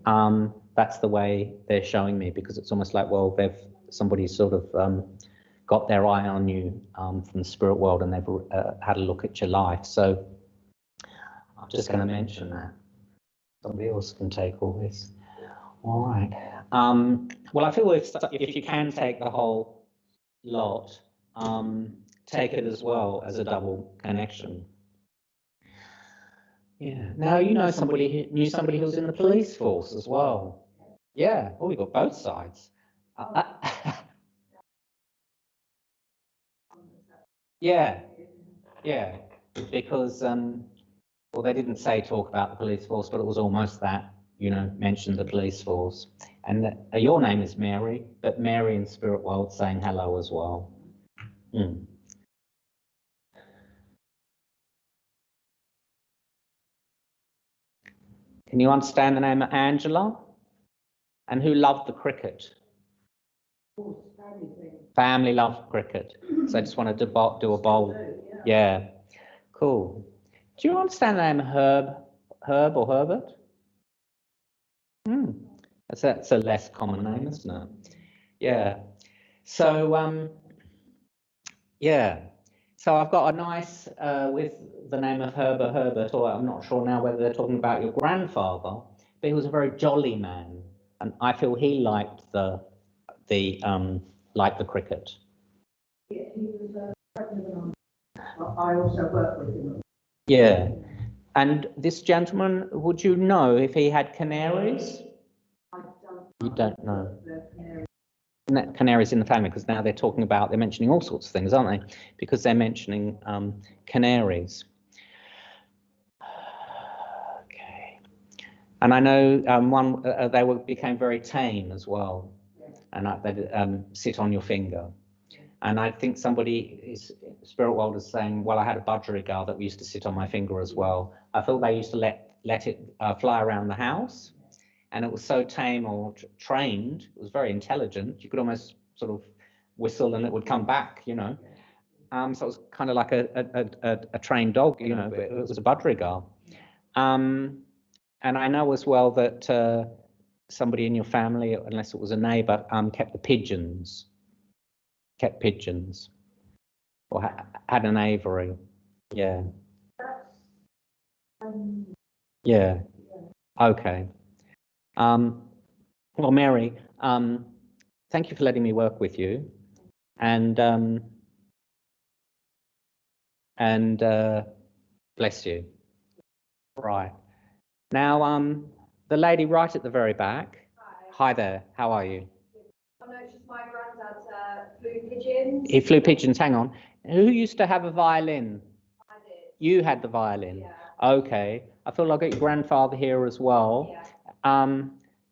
That's the way they're showing me, because it's almost like, well, somebody sort of got their eye on you from the spirit world, and they've had a look at your life. So I'm just going to mention that. Somebody else can take all this. All right. Well, I feel if you can take the whole lot, take it as well as a double connection. Yeah. Now, you know somebody knew somebody who was in the police force as well. Yeah. Oh, we got both sides. Yeah. Yeah. Because well, they didn't say talk about the police force, but it was almost that, you know, mentioned the police force. And your name is Mary, but Mary in spirit world saying hello as well. Can you understand the name of Angela? And who loved the cricket? Family loved cricket. So I just wanted to do a bowl. Yeah. Cool. Do you understand the name Herb or Herbert? That's a less common name, isn't it? Yeah. So yeah. So I've got a nice with the name of Herbert, or I'm not sure now whether they're talking about your grandfather, but he was a very jolly man, and I feel he liked the cricket. Yeah, he was pregnant. I also worked with him. Yeah. And this gentleman, would you know if he had canaries? I don't. You don't know. Canaries in the family, because now they're mentioning all sorts of things, aren't they? Because they're mentioning canaries. Okay. And I know they became very tame as well, and they sit on your finger. And I think somebody, spirit world, is saying, well, I had a budgerigar that used to sit on my finger as well. I thought they used to let it fly around the house, and it was so tame or trained. It was very intelligent. You could almost sort of whistle and it would come back, you know. So it was kind of like a trained dog, you know, but it was a budgerigar. And I know as well that somebody in your family, unless it was a neighbor, kept pigeons, or had an aviary. Yeah. Yeah. Okay. Well, Mary, thank you for letting me work with you, and bless you. Right. Now, the lady right at the very back. Hi there. How are you? I know it's just my granddad flew pigeons. He flew pigeons. Hang on. Who used to have a violin? I did. You had the violin. Yeah. Okay. I feel I've got your grandfather here as well. Yeah.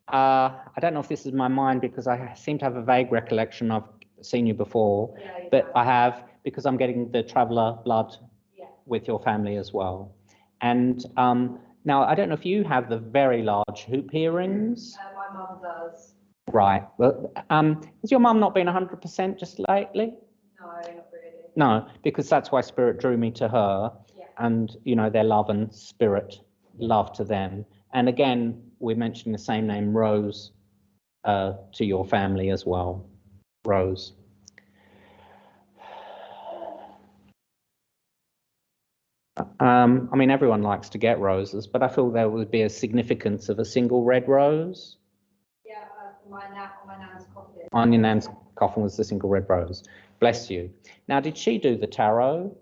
I don't know if this is my mind because I seem to have a vague recollection I've seen you before, Yeah, but I have because I'm getting the traveller blood Yeah. with your family as well. And now I don't know if you have the very large hoop earrings. My mum does. Right. Well, has your mum not been 100% just lately? No, not really. No, because that's why Spirit drew me to her. Yeah. And, you know, their love and Spirit, love to them. And again, we're mentioning the same name, Rose, to your family as well. Rose. I mean, everyone likes to get roses, but I feel there would be a significance of a single red rose. Yeah, my nan's coffin. On your nan's coffin was the single red rose. Bless you. Now, did she do the tarot?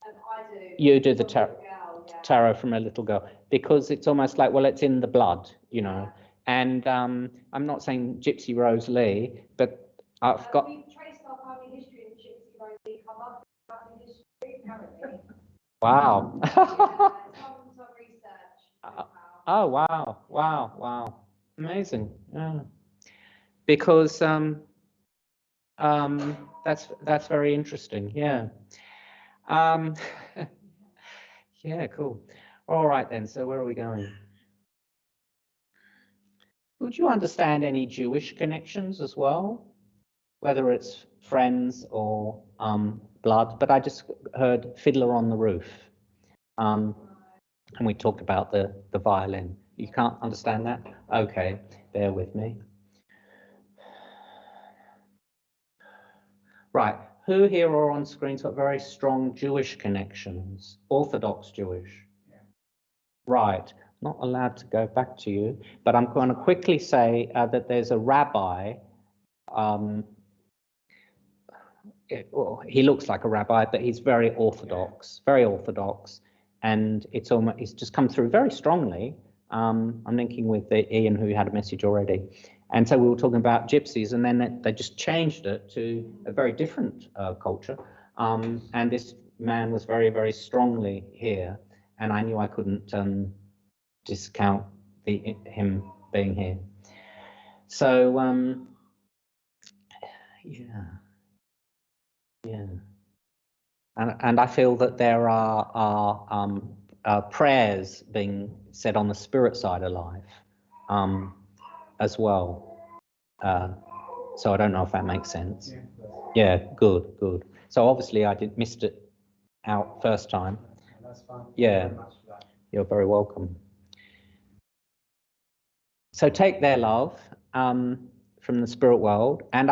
I do. You do the From a little girl, yeah. tarot from a little girl, because it's almost like, well, it's in the blood, you know. And I'm not saying Gypsy Rose Lee, but I've got. We've traced our family history and Gypsy Rose Lee come up in family history, apparently. Wow. Yeah, some research. Oh, wow, wow, wow. Amazing. Yeah. Because that's very interesting. Yeah. Yeah, cool. All right then. So where are we going? Would you understand any Jewish connections as well? Whether it's friends or blood, but I just heard Fiddler on the Roof. And we talked about the violin. You can't understand that? Okay, bear with me. Right, who here or on screen's got very strong Jewish connections? Orthodox Jewish? Yeah. Right, not allowed to go back to you, but I'm going to quickly say that there's a rabbi. Well, he looks like a rabbi, but he's very orthodox, and it's just come through very strongly. I'm linking with Ian, who had a message already, and so we were talking about gypsies, and then they just changed it to a very different culture, and this man was very, very strongly here, and I knew I couldn't discount him being here. So yeah. And I feel that there are prayers being said on the spirit side of life as well. So I don't know if that makes sense. Yeah, good. So obviously I missed it out first time. That's fine. Yeah, you're very welcome. So take their love from the spirit world, and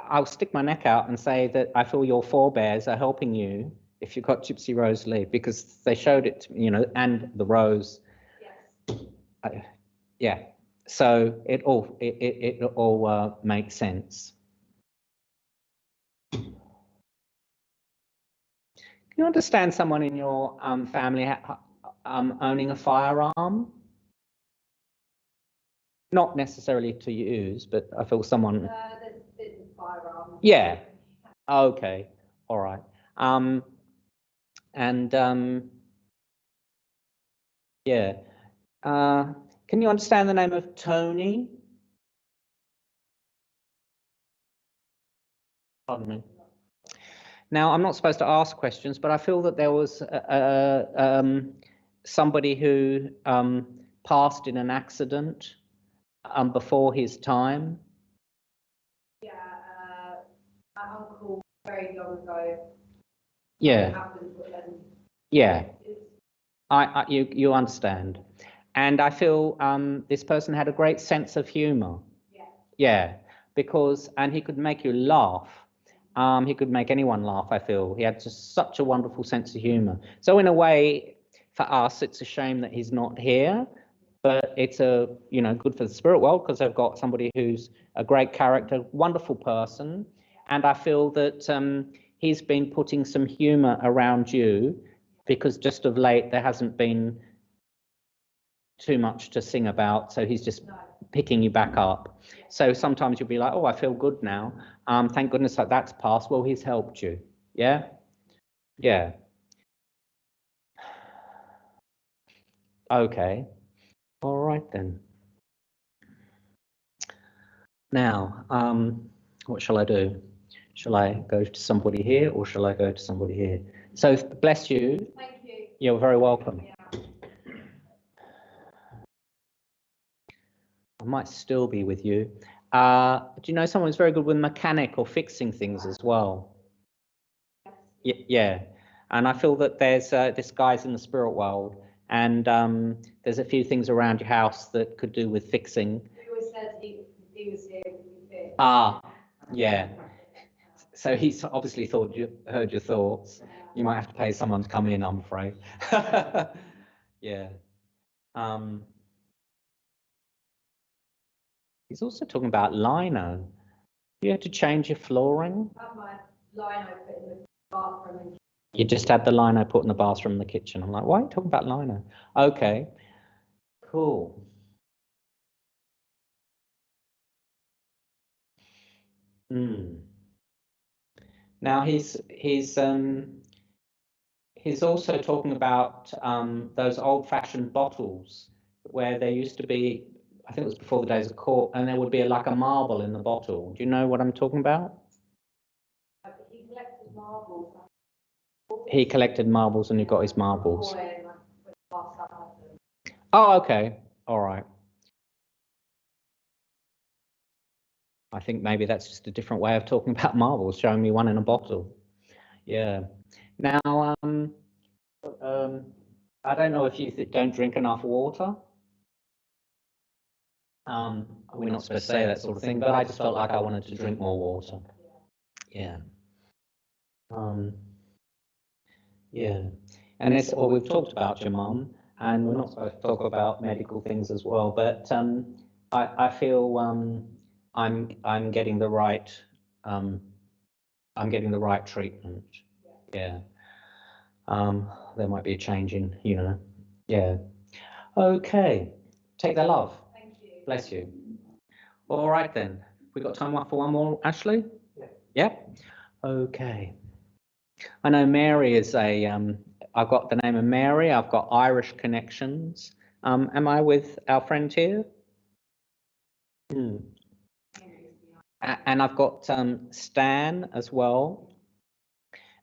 I'll stick my neck out and say that I feel your forebears are helping you if you've got Gypsy Rose Lee, because they showed it to me, you know, and the rose. Yes. Yeah. So it all makes sense. Can you understand someone in your family owning a firearm? Not necessarily to use, but I feel someone. There's been firearms. Yeah. Okay. All right. Yeah. Can you understand the name of Tony? Pardon me. Now, I'm not supposed to ask questions, but I feel that there was somebody who passed in an accident before his time. Yeah, my uncle very long ago. Yeah. Happened, but then Yeah. You understand. And I feel this person had a great sense of humor. Yeah. Yeah, and he could make you laugh. He could make anyone laugh, I feel. He had just such a wonderful sense of humor. So in a way, for us, it's a shame that he's not here, but it's good for the spirit world because they've got somebody who's a great character, wonderful person. And I feel that he's been putting some humor around you because just of late there hasn't been too much to sing about, so he's just picking you back up. So sometimes you'll be like, oh, I feel good now. Thank goodness that that's passed. Well, he's helped you. Yeah. Okay. All right then. Now, what shall I do? Shall I go to somebody here or shall I go to somebody here? So bless you. Thank you. You're very welcome. Yeah. I might still be with you. Do you know someone who's very good with mechanic or fixing things as well? Yeah. And I feel that there's this guy's in the spirit world, and there's a few things around your house that could do with fixing. He always said he was here to be fit. Ah, yeah. So he's obviously heard your thoughts. You might have to pay someone to come in, I'm afraid. Yeah. He's also talking about lino. You had to change your flooring? I have my lino put in the bathroom. And You just had the lino put in the bathroom and the kitchen. I'm like, why are you talking about lino? Okay, cool. Now he's also talking about those old-fashioned bottles where there used to be, I think it was before the days of court, and there would be like a marble in the bottle. Do you know what I'm talking about? he collected marbles. He collected marbles and he got his marbles. Boy, and, like, with past that husband. Oh, okay. All right. I think maybe that's just a different way of talking about marbles, showing me one in a bottle. Yeah. Now, I don't know if you don't drink enough water. We're not supposed to say that sort of thing, but I just felt like I wanted to drink more water. Yeah. Yeah. And it's, well, we've talked about your mum, and we're not supposed to talk about medical things as well, but I feel I'm getting the right treatment. Yeah. There might be a change in, yeah. Okay. Take their love. Thank you. Bless you. All right then. We got time for one more, Ashley? Yeah. Okay. I know Mary is I've got the name of Mary. I've got Irish connections. Am I with our friend here? And I've got Stan as well.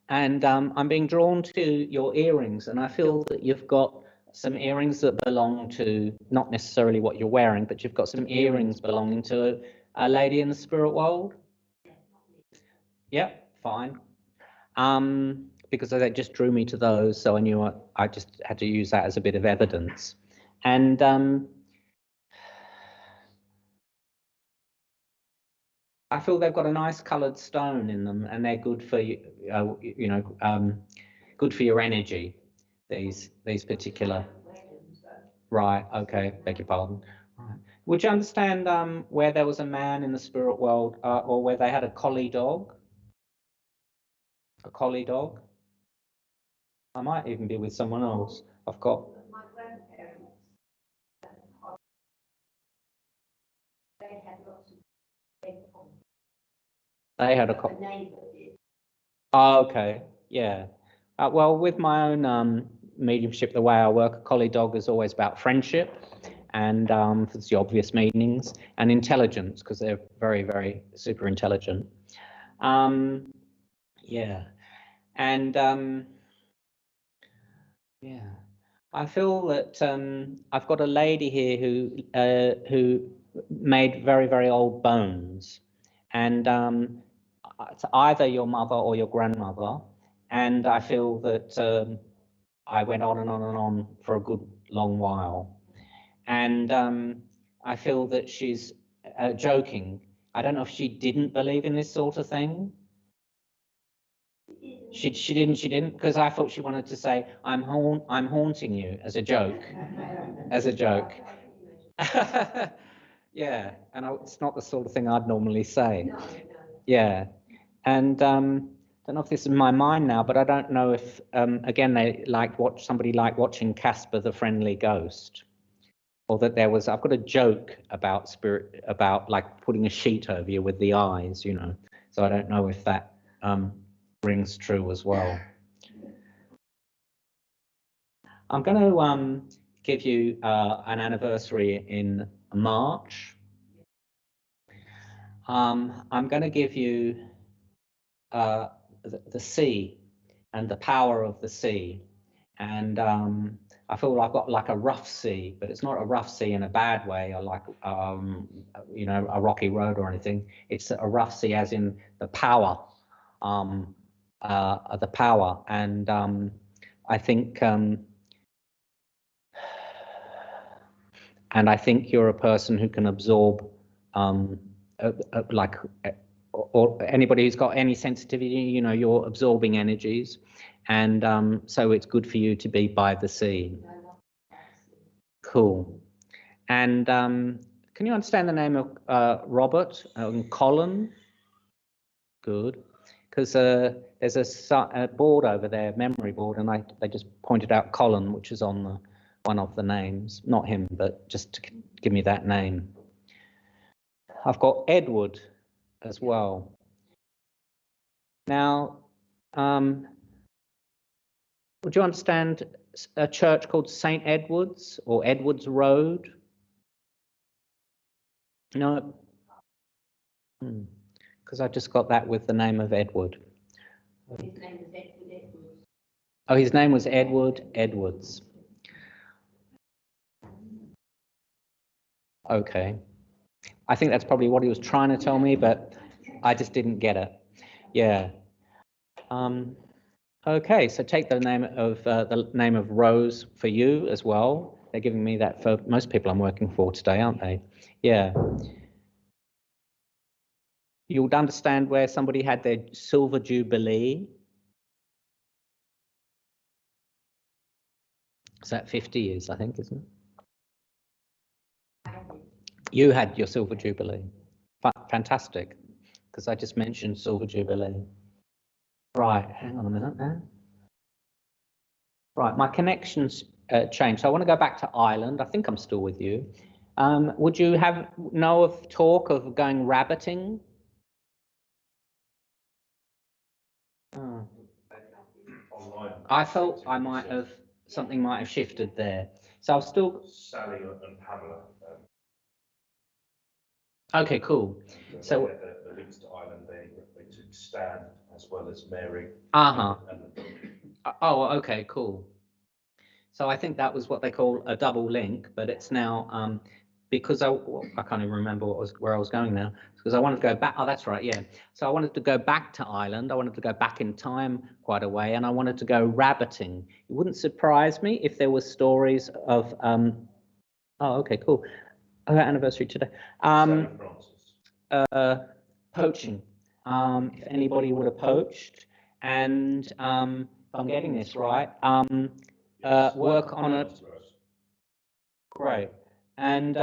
And I'm being drawn to your earrings, and I feel that you've got some earrings that belong to not necessarily what you're wearing, but you've got some earrings belonging to a lady in the spirit world. Yep, fine. Because they just drew me to those, so I knew I just had to use that as a bit of evidence. And I feel they've got a nice coloured stone in them, and they're good for you, good for your energy. These particular. Right. Okay. Beg your pardon. Right. Would you understand where there was a man in the spirit world, or where they had a collie dog? A collie dog. I might even be with someone else. I've got. My grandparents, they had lots of people. They had a The neighbour did. Oh, okay. Yeah. Well, with my own mediumship, the way I work, a collie dog is always about friendship, and for the obvious meanings, and intelligence, because they're very, very super intelligent. Yeah. And yeah, I feel that I've got a lady here who made very, very old bones, and it's either your mother or your grandmother, and I feel that I went on and on and on for a good long while, and I feel that she's joking. I don't know if she didn't believe in this sort of thing. She didn't, because I thought she wanted to say, I'm haunting you, as a joke, Yeah, and it's not the sort of thing I'd normally say. No. Yeah, and don't know if this is in my mind now, but I don't know if again somebody liked watching Casper the Friendly Ghost, or that there was. I've got a joke about like putting a sheet over you with the eyes, So I don't know if that rings true as well. I'm going to give you an anniversary in March. I'm going to give you the sea and the power of the sea. And I feel I've got like a rough sea, but it's not a rough sea in a bad way, or like, you know, a rocky road or anything. It's a rough sea as in the power, the power. And I think, you're a person who can absorb, like, or anybody who's got any sensitivity, you know, you're absorbing energies. And so it's good for you to be by the sea. Cool. And can you understand the name of Robert and Colin? Good. Because there's a board over there, memory board, and they just pointed out Colin, which is on one of the names. Not him, but just to give me that name. I've got Edward as well. Now, would you understand a church called St. Edward's or Edward's Road? No, because I just got that with the name of Edward. His name was Edward Edwards. Oh, his name was Edward Edwards. Okay. I think that's probably what he was trying to tell me, but I just didn't get it. Yeah. Okay, so take the name of Rose for you as well. They're giving me that for most people I'm working for today, aren't they? Yeah. You would understand where somebody had their silver jubilee. Is that 50 years, I think, isn't it? You had your silver jubilee. Fantastic, because I just mentioned silver jubilee. Right, hang on a minute now. Right, my connection's changed. So I want to go back to Ireland. I think I'm still with you. Would you know of talk of going rabbiting? Oh. I felt I might have, something might have shifted there. So I'll still... Sally and Pamela. Okay, cool. So the links to Ireland, they took Stan as well as Mary. Uh-huh. Oh, okay, cool. So I think that was what they call a double link, but it's now because I can't even remember where I was going now, because I wanted to go back. Oh, that's right, yeah. So I wanted to go back to Ireland. I wanted to go back in time quite a way, and I wanted to go rabbiting. It wouldn't surprise me if there were stories of oh, okay, cool. Her anniversary today. Poaching. If anybody would have poached, and if I'm getting this right, work on it. Great. And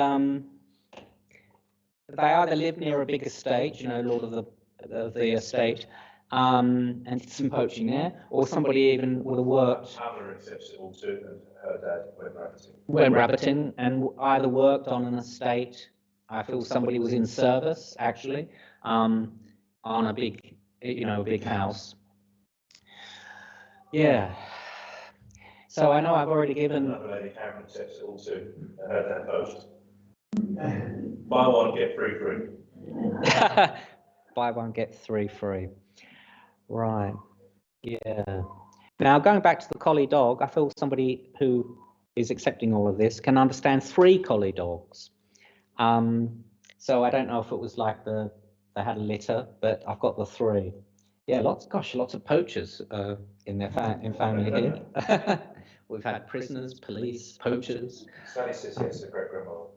they either live near a big estate, you know, lord of the estate, and did some poaching there, or somebody even would have worked. Pamela accepts it all too, and her dad went rabbiting. Went rabbiting and either worked on an estate. I feel somebody was in service actually, on a big, you know, big house. Yeah. So I know I've already given. Another lady, Karen, accepts it all too, and her dad poached. Buy one, get free. Buy one, get three free. Right. Yeah. Now going back to the collie dog, I feel somebody who is accepting all of this can understand 3 collie dogs. So I don't know if it was like they had a litter, but I've got the 3. Yeah, lots of poachers in their family here. We've had prisoners, police, poachers. Sally says yes, a great grandmother.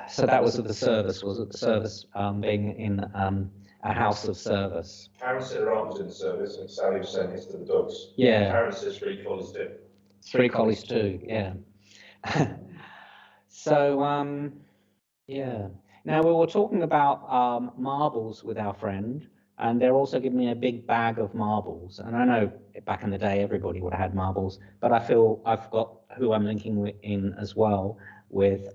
So that was at the service, was it? The service being in a house of service. Karen said her aunt was in the service, and Sally was saying yes to the dogs. Yeah. Karen says 3 collies too. 3 collies too, yeah. So, yeah. Now we were talking about marbles with our friend, and they're also giving me a big bag of marbles. And I know back in the day everybody would have had marbles, but I feel I've got who I'm linking in as well with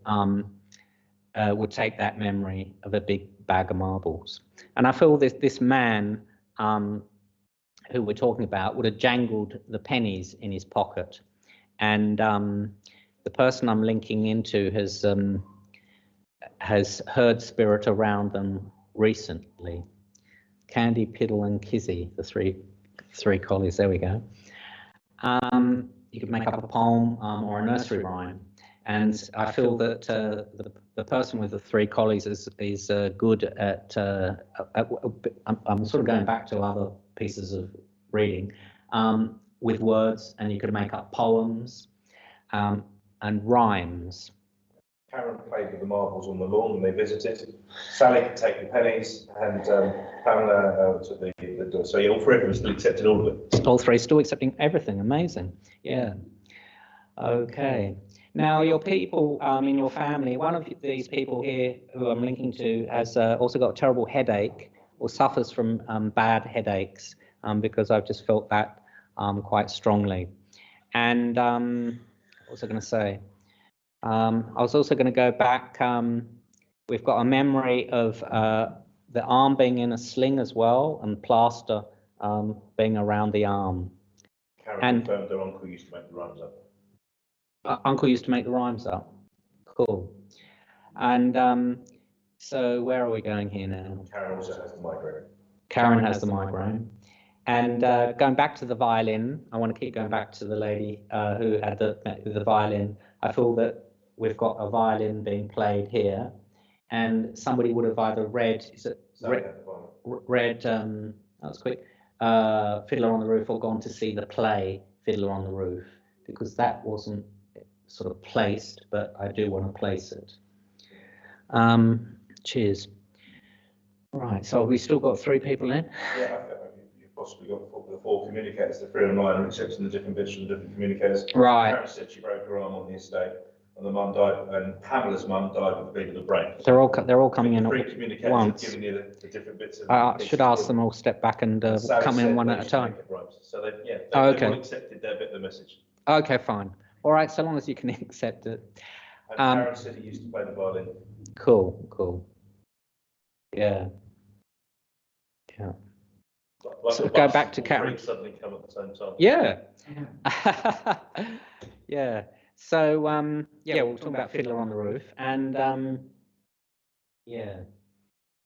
would take that memory of a big bag of marbles. And I feel this man who we're talking about would have jangled the pennies in his pocket. And the person I'm linking into has heard spirit around them recently. Candy, Piddle, and Kizzy, the three collies. There we go. You could make up a poem or a nursery rhyme, and I feel that the person with the three collies is good at. I'm sort of going back to other pieces of reading with words, and you could make up poems and rhymes. Karen played with the marbles on the lawn when they visited. Sally could take the pennies, and Pamela took the door. So yeah, all three of them still accepted all of it. All three still accepting everything. Amazing. Yeah. Okay. Now, your people in your family, one of these people here who I'm linking to has also got a terrible headache or suffers from bad headaches because I've just felt that quite strongly. And what was I going to say? I was also going to go back. We've got a memory of the arm being in a sling as well, and plaster being around the arm. Karen confirmed her uncle used to make the rhymes up. Uncle used to make the rhymes up. Cool. And so where are we going here now? Karen also has the migraine. Karen has the migraine. And going back to the violin, I want to keep going back to the lady who had the violin. I feel that we've got a violin being played here, and somebody would have either read, that was quick, Fiddler on the Roof, or gone to see the play Fiddler on the Roof, because that wasn't sort of placed, but I do want to place it. Cheers. Right, so we still got three people in? Yeah, you've possibly got the four communicators. The three online are accepting the different bits from the different communicators. Right. Karen said she broke her arm on the estate, and the mum died, and Pamela's mum died with a bleed of the brain. They're all coming in three communicators once. Giving you the different bits of. I should ask them all step back and come in one at a time. So they've Oh, all accepted their bit of the message. Okay, fine. All right, so long as you can accept it. And Karen said he used to play the violin. Cool. Yeah. So go back to Karen. Suddenly come at the same time. Yeah. Yeah. So we'll talk about Fiddler on the Roof, and and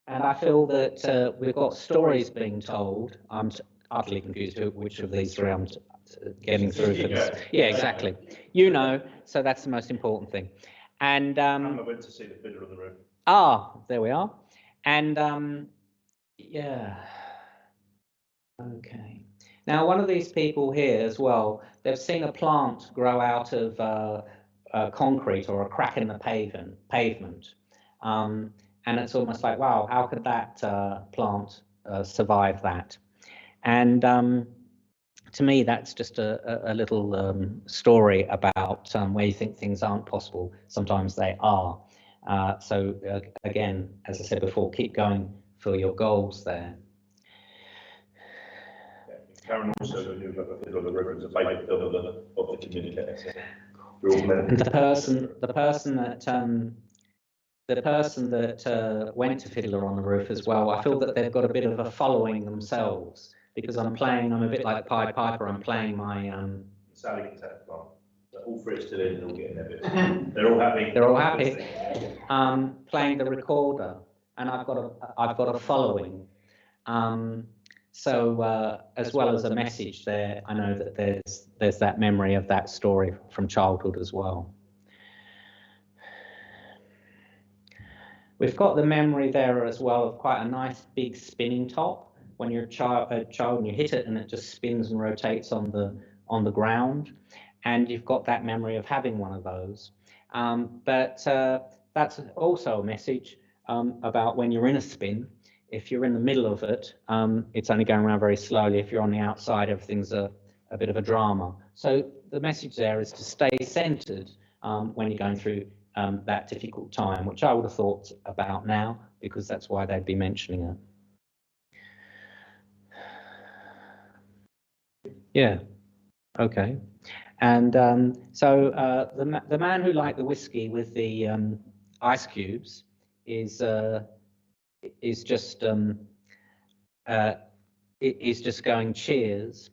I feel that we've got stories being told. I'm utterly confused which of these three I'm getting through for this. Yeah, exactly. So that's the most important thing. And I went to see the Fiddler on the Roof. There we are. And okay. Now, one of these people here as well, they've seen a plant grow out of concrete or a crack in the pavement. And it's almost like, wow, how could that plant survive that? And to me, that's just a little story about where you think things aren't possible. Sometimes they are. So again, as I said before, keep going for your goals there. Karen also knew about the Fiddler on the Roof as a favourite fiddler of the communicator. And the person that went to Fiddler on the Roof as well, I feel that they've got a bit of a following themselves, because I'm a bit like Pied Piper. I'm playing my Sally can take the part. All three are still in and all getting their bit. They're all happy. They're all happy. Playing the recorder, and I've got a following. So as well as a message there, I know that there's that memory of that story from childhood as well. We've got the memory there as well of quite a nice big spinning top when you're a child and you hit it and it just spins and rotates on the ground, and you've got that memory of having one of those. But that's also a message about when you're in a spin. If you're in the middle of it, it's only going around very slowly. If you're on the outside, everything's a bit of a drama. So the message there is to stay centered when you're going through that difficult time, which I would have thought about now, because that's why they'd be mentioning it. Yeah, okay. And so the man who liked the whiskey with the ice cubes is just going cheers,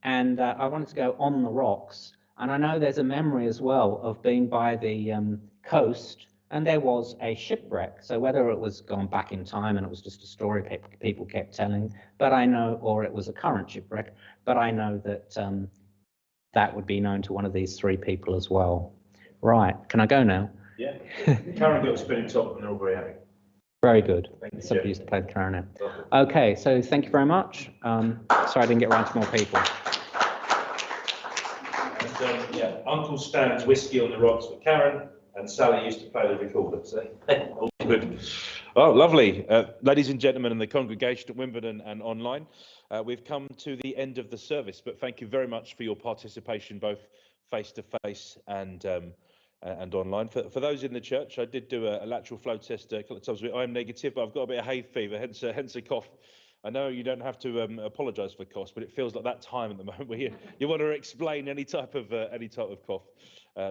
and I wanted to go on the rocks. And I know there's a memory as well of being by the coast, and there was a shipwreck. So whether it was gone back in time and it was just a story people kept telling, but I know, or it was a current shipwreck, but I know that that would be known to one of these three people as well. Right, can I go now? Yeah. Karen got a spinning top and they're all very happy. Very good. Thank you, Somebody Jeff. used to play the clarinet. Lovely. Okay, so thank you very much. Sorry I didn't get around to more people. And, yeah, Uncle Stan's Whiskey on the Rocks with Karen, and Sally used to play the recorder, so all good. Oh, lovely. Ladies and gentlemen in the congregation at Wimbledon and online, we've come to the end of the service, but thank you very much for your participation, both face-to-face and online. For those in the church, I did do a lateral flow test a couple of times. I'm negative, but I've got a bit of hay fever, hence a cough. I know you don't have to apologise for coughs, but it feels like that time at the moment where you want to explain any type of cough.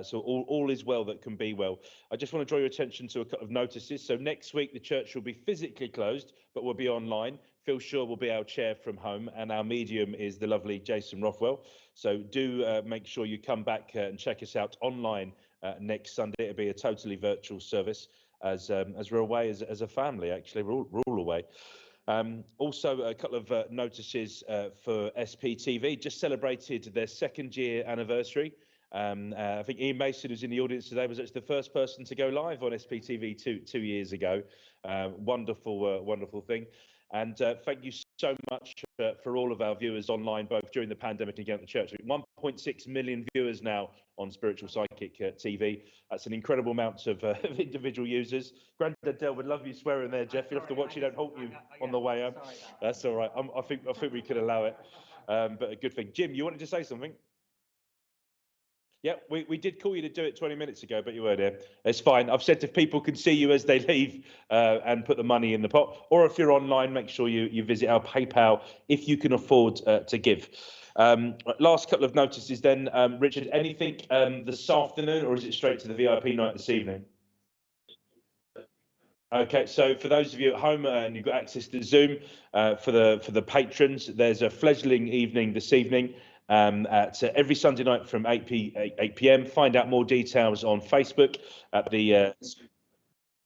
So all is well that can be well. I just want to draw your attention to a couple of notices. So next week the church will be physically closed, but will be online. Phil Shaw will be our chair from home, and our medium is the lovely Jason Rothwell. So do make sure you come back and check us out online next Sunday. It'll be a totally virtual service as we're away as a family. Actually, we're all away. Also, a couple of notices for SPTV. Just celebrated their 2nd year anniversary. I think Ian Mason, who's in the audience today, was actually the first person to go live on SPTV two years ago. Wonderful thing. And thank you so much for all of our viewers online, both during the pandemic and again at the church. 1.6 million viewers now on Spiritual Psychic TV. That's an incredible amount of individual users. Grandad Del would love you swearing there, Jeff. You'll have to watch. You don't halt you on the way home. That's all right. I think we could allow it, but a good thing. Jim, you wanted to say something? Yeah, we did call you to do it 20 minutes ago, but you weren't here. It's fine. I've said if people can see you as they leave and put the money in the pot, or if you're online, make sure you visit our PayPal if you can afford to give. Last couple of notices then. Richard, anything this afternoon, or is it straight to the VIP night this evening? Okay, so for those of you at home and you've got access to Zoom, for the patrons, there's a fledgling evening this evening. At every Sunday night from 8 p.m. Find out more details on Facebook at the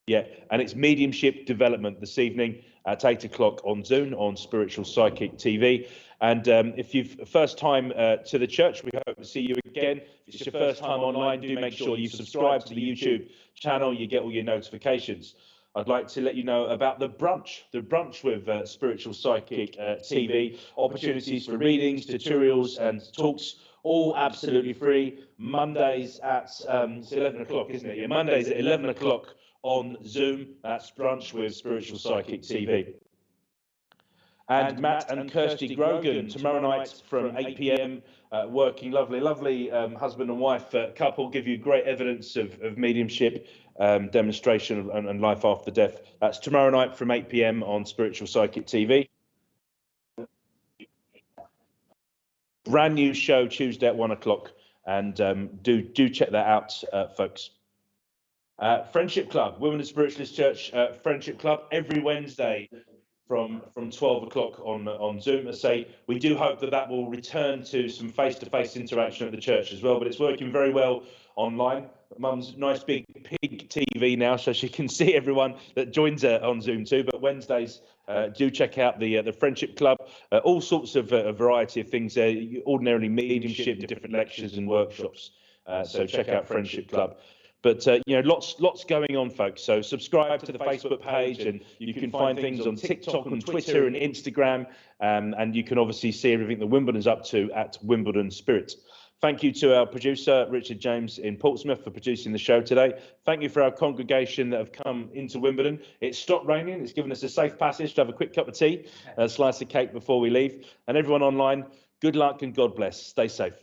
and it's mediumship development this evening at 8 o'clock on Zoom on Spiritual Psychic TV. And if you've first time to the church, we hope to see you again. If it's your first time online, do make sure you subscribe to the YouTube channel. You get all your notifications. I'd like to let you know about the brunch with Spiritual Psychic TV. Opportunities for readings, tutorials and talks, all absolutely free. Mondays at, it's 11 o'clock, isn't it? Yeah, Mondays at 11 o'clock on Zoom. That's brunch with Spiritual Psychic TV. And Matt and Kirsty Grogan tomorrow night from 8 p.m. Working lovely husband and wife couple, give you great evidence of mediumship, demonstration and life after death. That's tomorrow night from 8 p.m. on Spiritual Psychic TV. Brand new show Tuesday at 1 o'clock, and do check that out, folks. Friendship Club, Wimbledon Spiritualist Church Friendship Club, every Wednesday from 12 o'clock on Zoom. I say we do hope that will return to some face-to-face interaction at the church as well, but it's working very well online. Mum's nice big pig TV now, so she can see everyone that joins her on Zoom too. But Wednesdays, do check out the Friendship Club. All sorts of a variety of things there. Ordinarily mediumship, different lectures and workshops. So check out Friendship Club. But lots going on, folks. So subscribe to the Facebook page, and you can find things on TikTok and Twitter and Instagram, and you can obviously see everything that Wimbledon's up to at Wimbledon Spirit. Thank you to our producer, Richard James in Portsmouth, for producing the show today. Thank you for our congregation that have come into Wimbledon. It's stopped raining. It's given us a safe passage to have a quick cup of tea, a slice of cake before we leave. And everyone online, good luck and God bless. Stay safe.